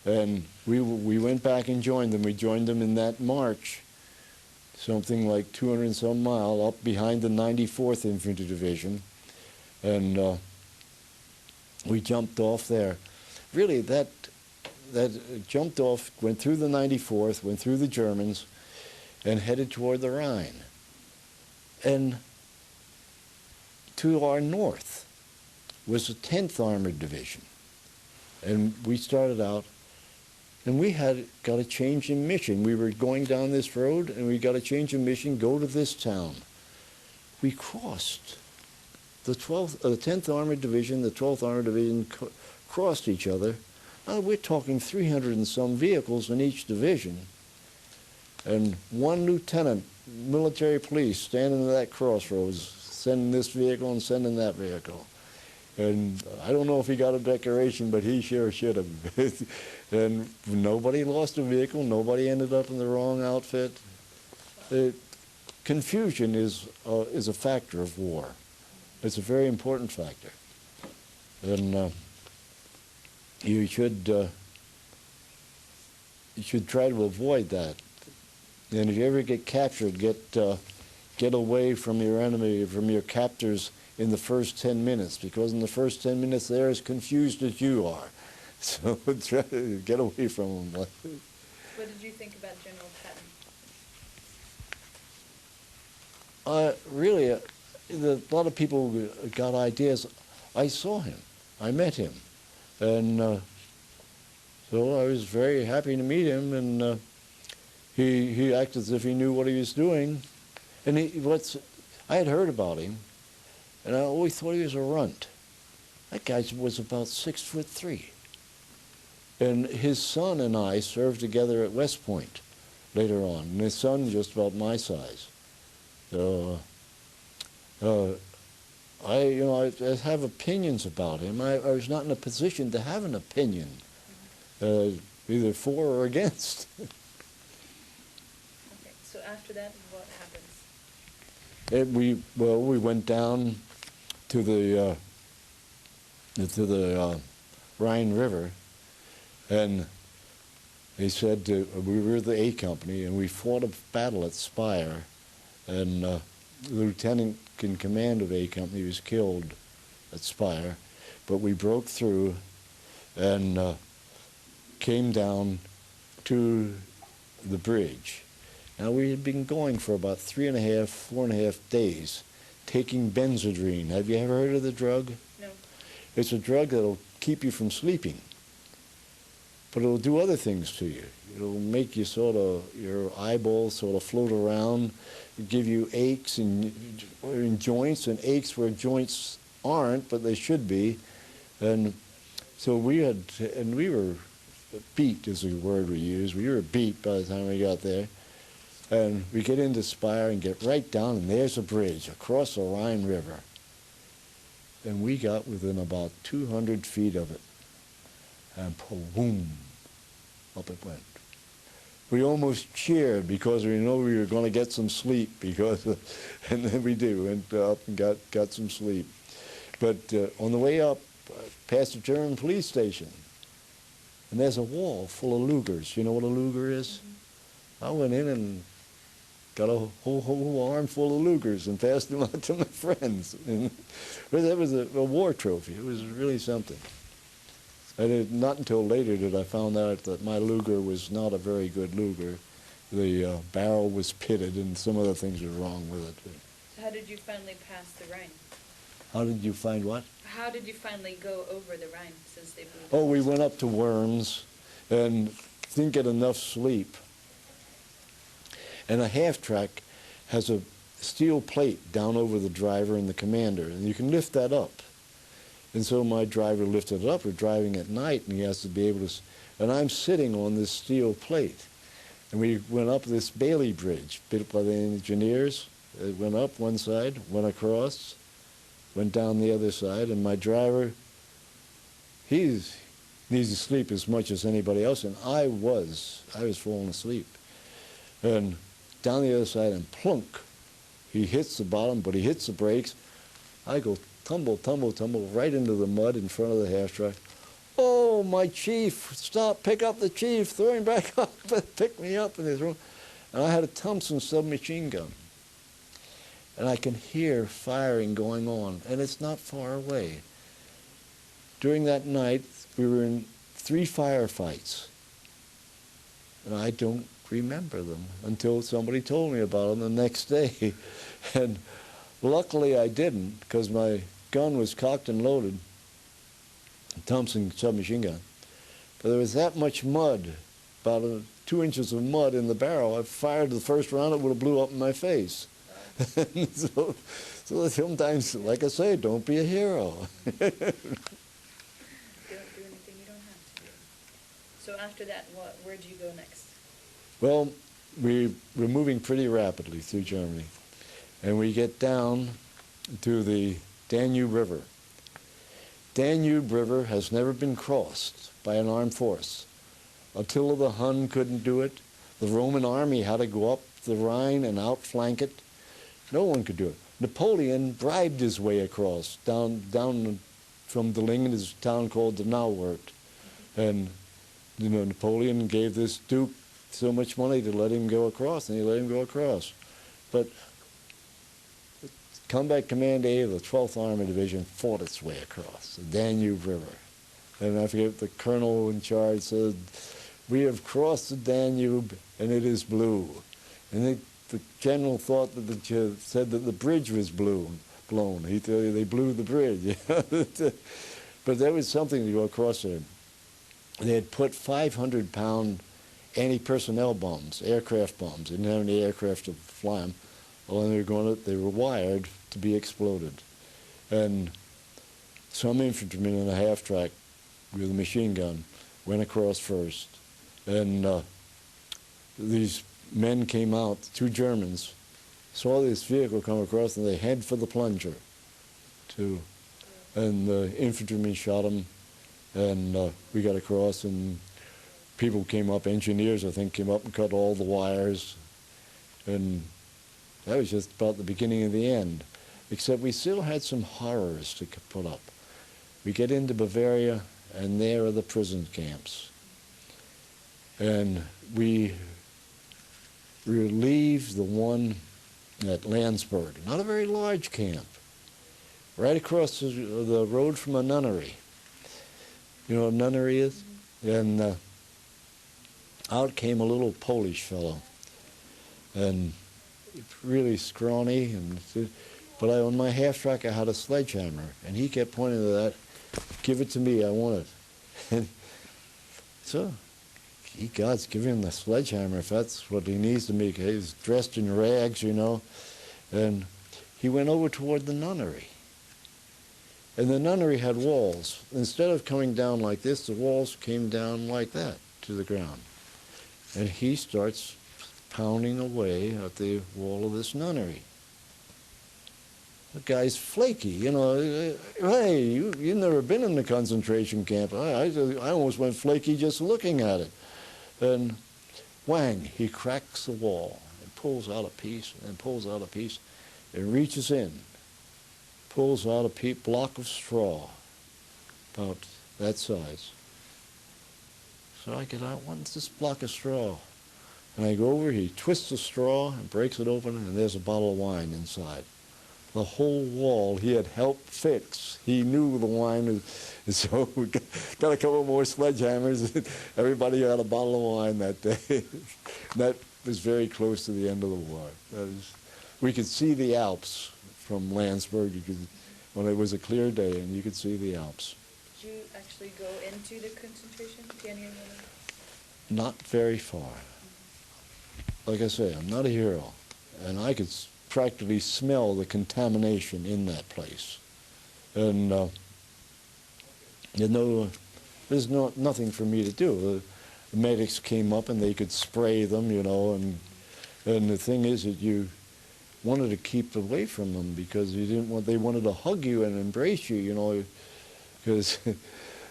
and we went back and joined them. We joined them in that march, something like 200 and some mile up behind the 94th Infantry Division, and we jumped off there. Really, that jumped off, went through the 94th, went through the Germans, and headed toward the Rhine. And to our north was the 10th Armored Division. And we started out, and we had got a change in mission. We were going down this road, and we got a change in mission, go to this town. We crossed. The 10th Armored Division, the 12th Armored Division crossed each other. Now we're talking 300 and some vehicles in each division, and 1 lieutenant, military police, standing at that crossroads, sending this vehicle and sending that vehicle. And I don't know if he got a decoration, but he sure should have. And nobody lost a vehicle, nobody ended up in the wrong outfit. Confusion is a factor of war. It's a very important factor. And you should you should try to avoid that. And if you ever get captured, get away from your enemy, from your captors in the first 10 minutes, because in the first 10 minutes they're as confused as you are. So try to get away from them. What did you think about General Patton? Really, a lot of people got ideas. I saw him. I met him. And so I was very happy to meet him, and he acted as if he knew what he was doing. And I had heard about him, and I always thought he was a runt. That guy was about 6'3". And his son and I served together at West Point later on, and his son just about my size. So I have opinions about him. I was not in a position to have an opinion, either for or against. Okay, so after that, what happens? We went down to the Rhine River, and they said we were the A Company, and we fought a battle at Speyer, and the lieutenant in command of A Company was killed at Speyer, but we broke through and came down to the bridge. Now, we had been going for about 3.5, 4.5 days, taking Benzedrine. Have you ever heard of the drug? No. It's a drug that'll keep you from sleeping, but it'll do other things to you. It'll make you your eyeballs sort of float around, give you aches in joints, and aches where joints aren't, but they should be. And so we were beat is the word we use. We were beat by the time we got there. And we get into Speyer and get right down, and there's a bridge across the Rhine River. And we got within about 200 feet of it. And boom, up it went. We almost cheered because we know we were going to get some sleep, and then we did. We went up and got some sleep. But on the way up, past the German police station, and there's a wall full of Lugers. You know what a Luger is? Mm-hmm. I went in and got a whole armful of Lugers and passed them out to my friends. And that was a war trophy. It was really something. And not until later did I find out that my Luger was not a very good Luger. The barrel was pitted and some other things were wrong with it. So how did you finally pass the Rhine? How did you find what? How did you finally go over the Rhine since they moved? Oh, we went up to Worms and didn't get enough sleep. And a half-track has a steel plate down over the driver and the commander, and you can lift that up. And so my driver lifted it up. We're driving at night, and he has to be able to, and I'm sitting on this steel plate. And we went up this Bailey Bridge, built by the engineers. It went up one side, went across, went down the other side, and my driver, he needs to sleep as much as anybody else, and I was falling asleep. And down the other side, and plunk, he hits the bottom, but he hits the brakes. I go tumble right into the mud in front of the half-track. Oh, my chief, stop, pick up the chief, throw him back up, pick me up in his room. And I had a Thompson submachine gun. And I can hear firing going on, and it's not far away. During that night, we were in 3 firefights, and I don't remember them until somebody told me about them the next day. And luckily I didn't, because my gun was cocked and loaded, Thompson submachine gun. But there was that much mud, about 2 inches of mud in the barrel. I fired the first round, it would have blew up in my face. so sometimes, like I say, don't be a hero. Don't do anything you don't have to do. So after that, where do you go next? Well, we were moving pretty rapidly through Germany, and we get down to the Danube River. Danube River has never been crossed by an armed force. Attila the Hun couldn't do it. The Roman army had to go up the Rhine and outflank it. No one could do it. Napoleon bribed his way across, down from Dillingen, is a town called Donauwörth. And Napoleon gave this Duke so much money to let him go across, and he let him go across. But Combat Command A of the 12th Armored Division fought its way across the Danube River. And I forget, the colonel in charge said, "We have crossed the Danube and it is blue." And the general thought that said that the bridge was blown. He thought they blew the bridge. But that was something to go across there. They had put 500-pound anti-personnel bombs, aircraft bombs. They didn't have any aircraft to fly them. Well, they were wired to be exploded. And some infantrymen in a half-track with a machine gun went across first. And these men came out, 2 Germans, saw this vehicle come across, and they head for the plunger. And the infantrymen shot them, and we got across, and people came up, engineers I think came up and cut all the wires, and that was just about the beginning of the end. Except we still had some horrors to put up. We get into Bavaria, and there are the prison camps. And we relieved the one at Landsberg, not a very large camp, right across the road from a nunnery. You know what a nunnery is? And out came a little Polish fellow, and really scrawny, but on my half-track I had a sledgehammer, and he kept pointing to that, "Give it to me, I want it." And so, God's giving him the sledgehammer if that's what he needs to make. He's dressed in rags, and he went over toward the nunnery. And the nunnery had walls. Instead of coming down like this, the walls came down like that to the ground. And he starts pounding away at the wall of this nunnery. The guy's flaky, Hey, you've never been in the concentration camp. I almost went flaky just looking at it. And whang, he cracks the wall and pulls out a piece and pulls out a piece and reaches in, pulls out a block of straw about that size. So I get out, "What's this block of straw?" And I go over, he twists the straw and breaks it open, and there's a bottle of wine inside. The whole wall he had helped fix. He knew the wine was, so we got a couple more sledgehammers. Everybody got a bottle of wine that day. That was very close to the end of the war. We could see the Alps from Landsberg. When it was a clear day, and you could see the Alps. Did you actually go into the concentration camp? Not very far. Like I say, I'm not a hero, and I could practically smell the contamination in that place. And there's nothing for me to do. The medics came up and they could spray them, and the thing is that you wanted to keep away from them because they wanted to hug you and embrace you, because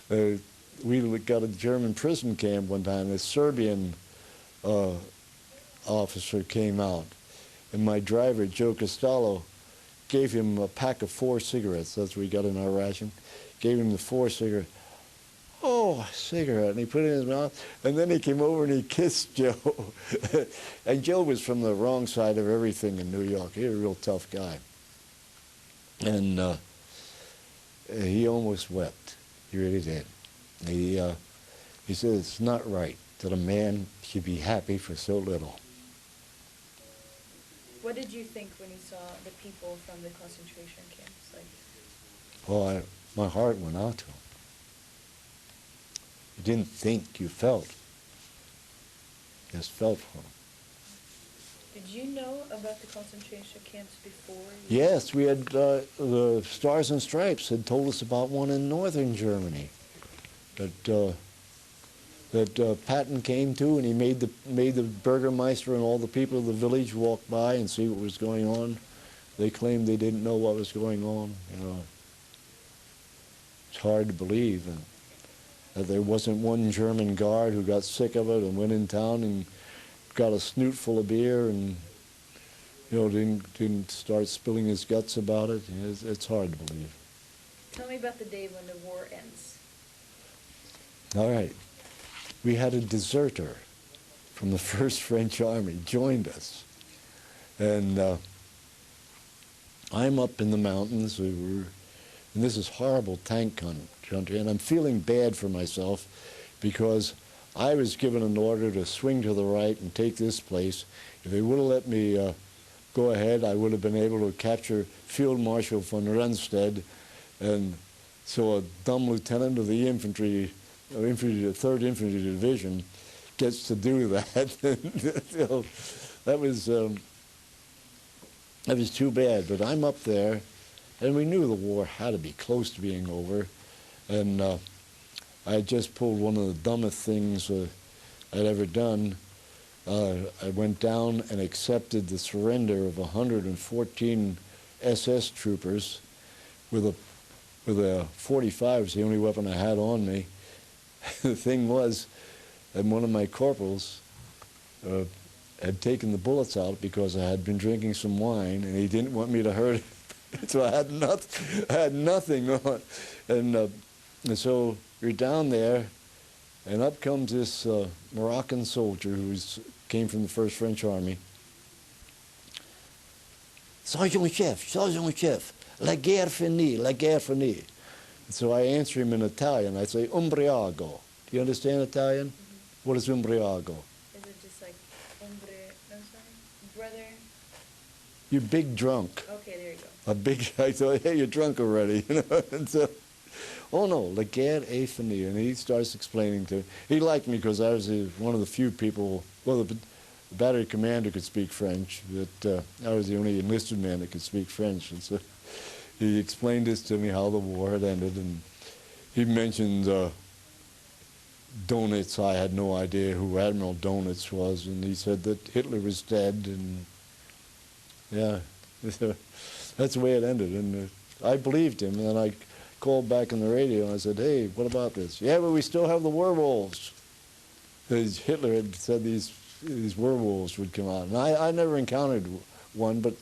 we got a German prison camp one time. A Serbian officer came out, and my driver, Joe Costello, gave him a pack of 4 cigarettes. That's what we got in our ration. Gave him the 4 cigarettes. "Oh, a cigarette," and he put it in his mouth, and then he came over and he kissed Joe. And Joe was from the wrong side of everything in New York. He was a real tough guy. And he almost wept. He really did. He said, "It's not right that a man should be happy for so little." What did you think when you saw the people from the concentration camps? Oh, my heart went out to him. You didn't think, you felt. Just felt for him. Did you know about the concentration camps before? Yes, we had the Stars and Stripes had told us about one in northern Germany that Patton came to, and he made the Burgermeister and all the people of the village walk by and see what was going on. They claimed they didn't know what was going on. It's hard to believe that there wasn't one German guard who got sick of it and went in town and got a snoot full of beer and didn't start spilling his guts about it. It's hard to believe. Tell me about the day when the war ends. All right. we had a deserter from the 1st French Army joined us. And I'm up in the mountains, and this is horrible tank country, and I'm feeling bad for myself because I was given an order to swing to the right and take this place. If they would have let me go ahead, I would have been able to capture Field Marshal von Rundstedt, and so a dumb lieutenant of the infantry, the 3rd Infantry Division, gets to do that. So that was too bad. But I'm up there, and we knew the war had to be close to being over, and I had just pulled one of the dumbest things I'd ever done. I went down and accepted the surrender of 114 SS troopers with a 45. Was the only weapon I had on me. The thing was, and one of my corporals had taken the bullets out because I had been drinking some wine, and he didn't want me to hurt it. So I had nothing on. And so we're down there, and up comes this Moroccan soldier who came from the 1st French Army. Sergeant Chef, la guerre finie, la guerre finie. So I answer him in Italian. I say, umbriago. Do you understand Italian? Mm-hmm. What is umbriago? Is it just like brother? You big drunk. Okay, there you go. A big, I thought, hey, you're drunk already, you know. And so, oh no, la guerre est finie. And he starts explaining to me. He liked me because I was one of the few people, well, the battery commander could speak French, but I was the only enlisted man that could speak French. And so he explained this to me, how the war had ended, and he mentioned Donitz. I had no idea who Admiral Donitz was, and he said that Hitler was dead, and yeah, that's the way it ended. And I believed him, and then I called back on the radio, and I said, hey, what about this? Yeah, but we still have the werewolves. Because Hitler had said these werewolves would come out, and I never encountered one, but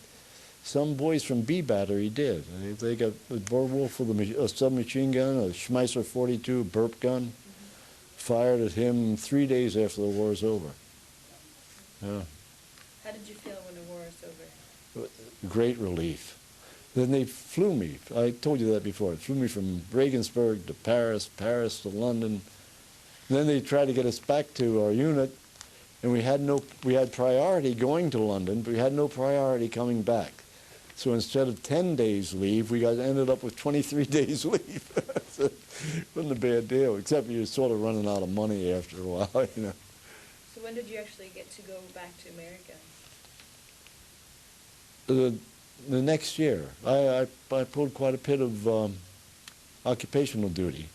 some boys from B Battery did. They got a werewolf with a submachine gun, a Schmeisser 42 burp gun, fired at him 3 days after the war was over. Yeah. How did you feel when the war was over? Great relief. Then they flew me. I told you that before. They flew me from Regensburg to Paris, Paris to London. And then they tried to get us back to our unit, and we had priority going to London, but we had no priority coming back. So instead of 10 days leave, we ended up with 23 days leave. So it wasn't a bad deal, except you're sort of running out of money after a while, you know. So when did you actually get to go back to America? The next year. I pulled quite a bit of occupational duty.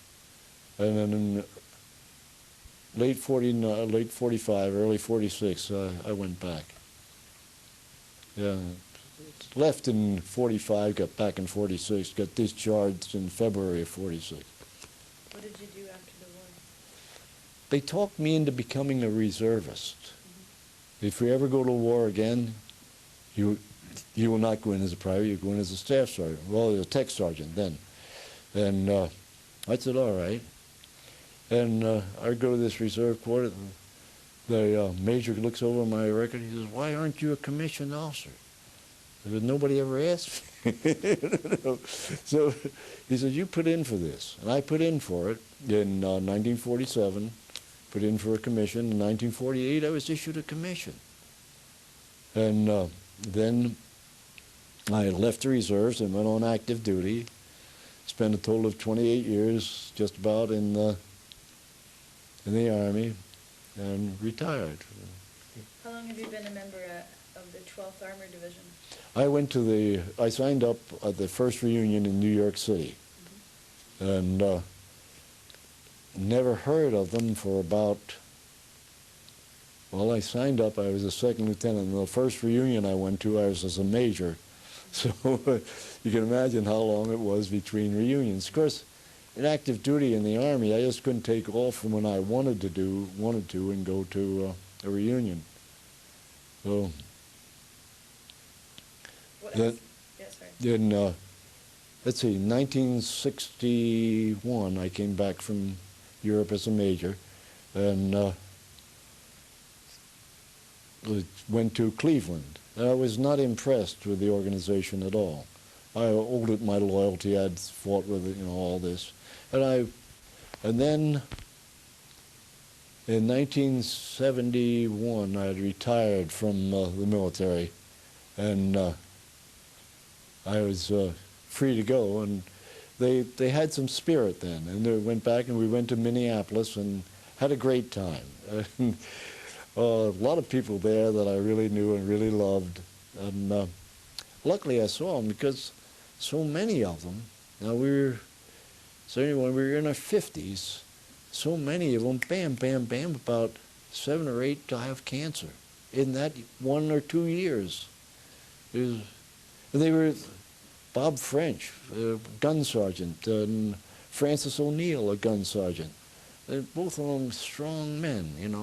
And then in late 45, early 46, I went back. Yeah. Left in 45, got back in 46, got discharged in February of 46. What did you do after the war? They talked me into becoming a reservist. Mm-hmm. If we ever go to war again, you will not go in as a private, you go in as a staff sergeant. Well, a tech sergeant then. And I said, all right. And I go to this reserve quarter. The major looks over my record. He says, why aren't you a commissioned officer? I said, nobody ever asked me. So he said, you put in for this. And I put in for it in 1947, put in for a commission. In 1948, I was issued a commission. And then I left the reserves and went on active duty. Spent a total of 28 years just about in the Army, and retired. How long have you been a member of the 12th Armored Division? I signed up at the first reunion in New York City. Mm-hmm. And never heard of them for about, well, I signed up, I was a second lieutenant, and the first reunion I went to, I was as a major. So you can imagine how long it was between reunions. Of course, in active duty in the Army, I just couldn't take off from when I wanted to and go to a reunion. So then, let's see, 1961, I came back from Europe as a major, and went to Cleveland. And I was not impressed with the organization at all. I owed it my loyalty. I'd fought with it, all this. And then in 1971, I had retired from the military, and I was free to go. And they had some spirit then, and they went back, and we went to Minneapolis and had a great time. And, a lot of people there that I really knew and really loved, and luckily I saw them because so many of them. Now certainly when we were in our 50s, so many of them, bam, bam, bam, about 7 or 8 die of cancer in that 1 or 2 years. And they were Bob French, a gun sergeant, and Francis O'Neill, a gun sergeant. Both of them strong men, and,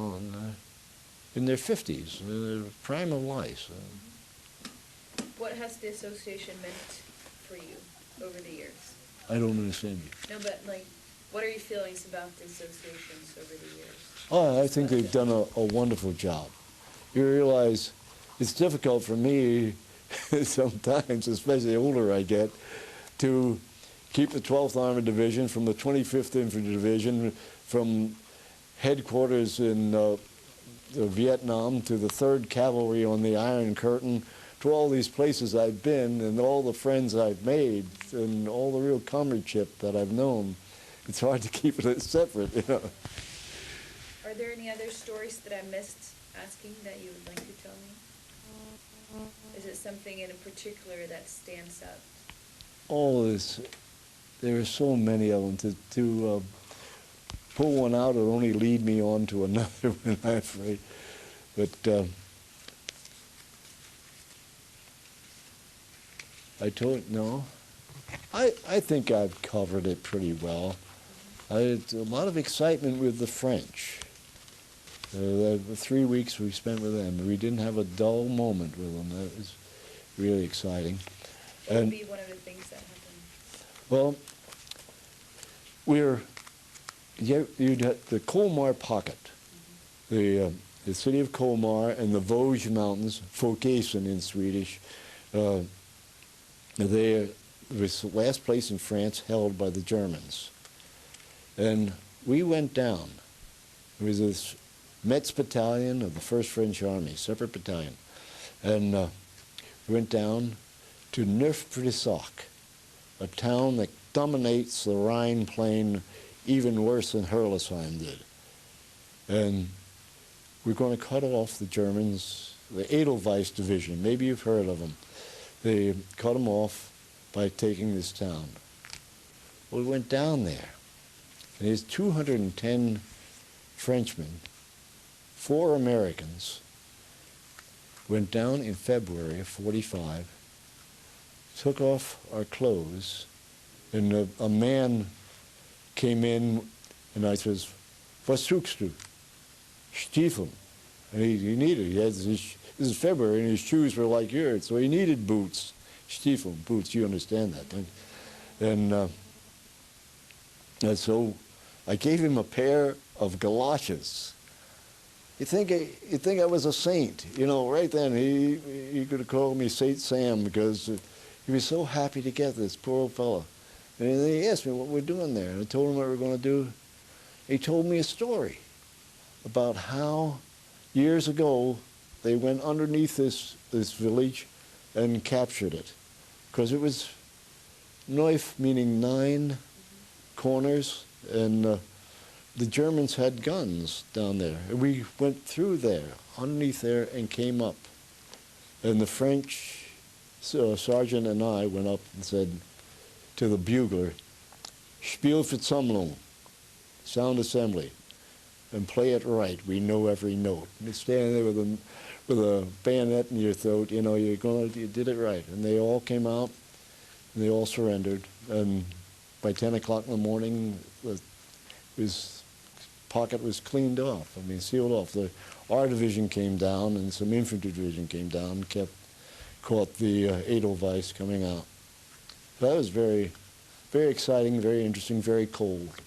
in their 50s, in the prime of life. What has the association meant for you over the years? I don't understand you. No, but what are your feelings about the associations over the years? Oh, I think they've done a wonderful job. You realize it's difficult for me sometimes, especially the older I get, to keep the 12th Armored Division from the 25th Infantry Division, from headquarters in Vietnam to the 3rd Cavalry on the Iron Curtain, to all these places I've been and all the friends I've made and all the real comradeship that I've known. It's hard to keep it separate, Are there any other stories that I missed asking that you would like to tell me? Is it something in particular that stands out? All this, there are so many of them. To pull one out would only lead me on to another one, I'm afraid. But I think I've covered it pretty well. I had a lot of excitement with the French. The 3 weeks we spent with them, we didn't have a dull moment with them. That was really exciting. What would be one of the things that happened? Well, you'd have the Colmar Pocket, the city of Colmar and the Vosges Mountains, Vogesen in Swedish. They was the last place in France held by the Germans. And we went down. It was this Metz battalion of the 1st French Army, separate battalion. And we went down to Neuf-Brissac, a town that dominates the Rhine plain even worse than Herlesheim did. And we're going to cut off the Germans, the Edelweiss division. Maybe you've heard of them. They cut them off by taking this town. Well, we went down there, and there's 210 Frenchmen, 4 Americans, went down in February of '45, took off our clothes, and a man came in, and I says, "Was suchst du?" Stiefel. And he needed, this is February, and his shoes were like yours, so he needed boots. Stiefel, boots, you understand that, don't you? And so I gave him a pair of galoshes. You think I was a saint, right then. He could have called me Saint Sam because he was so happy to get this, poor old fellow. And then he asked me what we're doing there. And I told him what we were going to do. He told me a story about how years ago they went underneath this village and captured it. Because it was Neuf, meaning 9 corners, and the Germans had guns down there. And we went through there, underneath there, and came up. And the French sergeant and I went up and said to the bugler, "Spielversammlung," sound assembly, and play it right. We know every note. And you stand there with a bayonet in your throat, you did it right. And they all came out, and they all surrendered. And by 10 o'clock in the morning, his pocket was cleaned off, sealed off. Our division came down, and some infantry division came down and caught the Edelweiss coming out. That was very, very exciting, very interesting, very cold.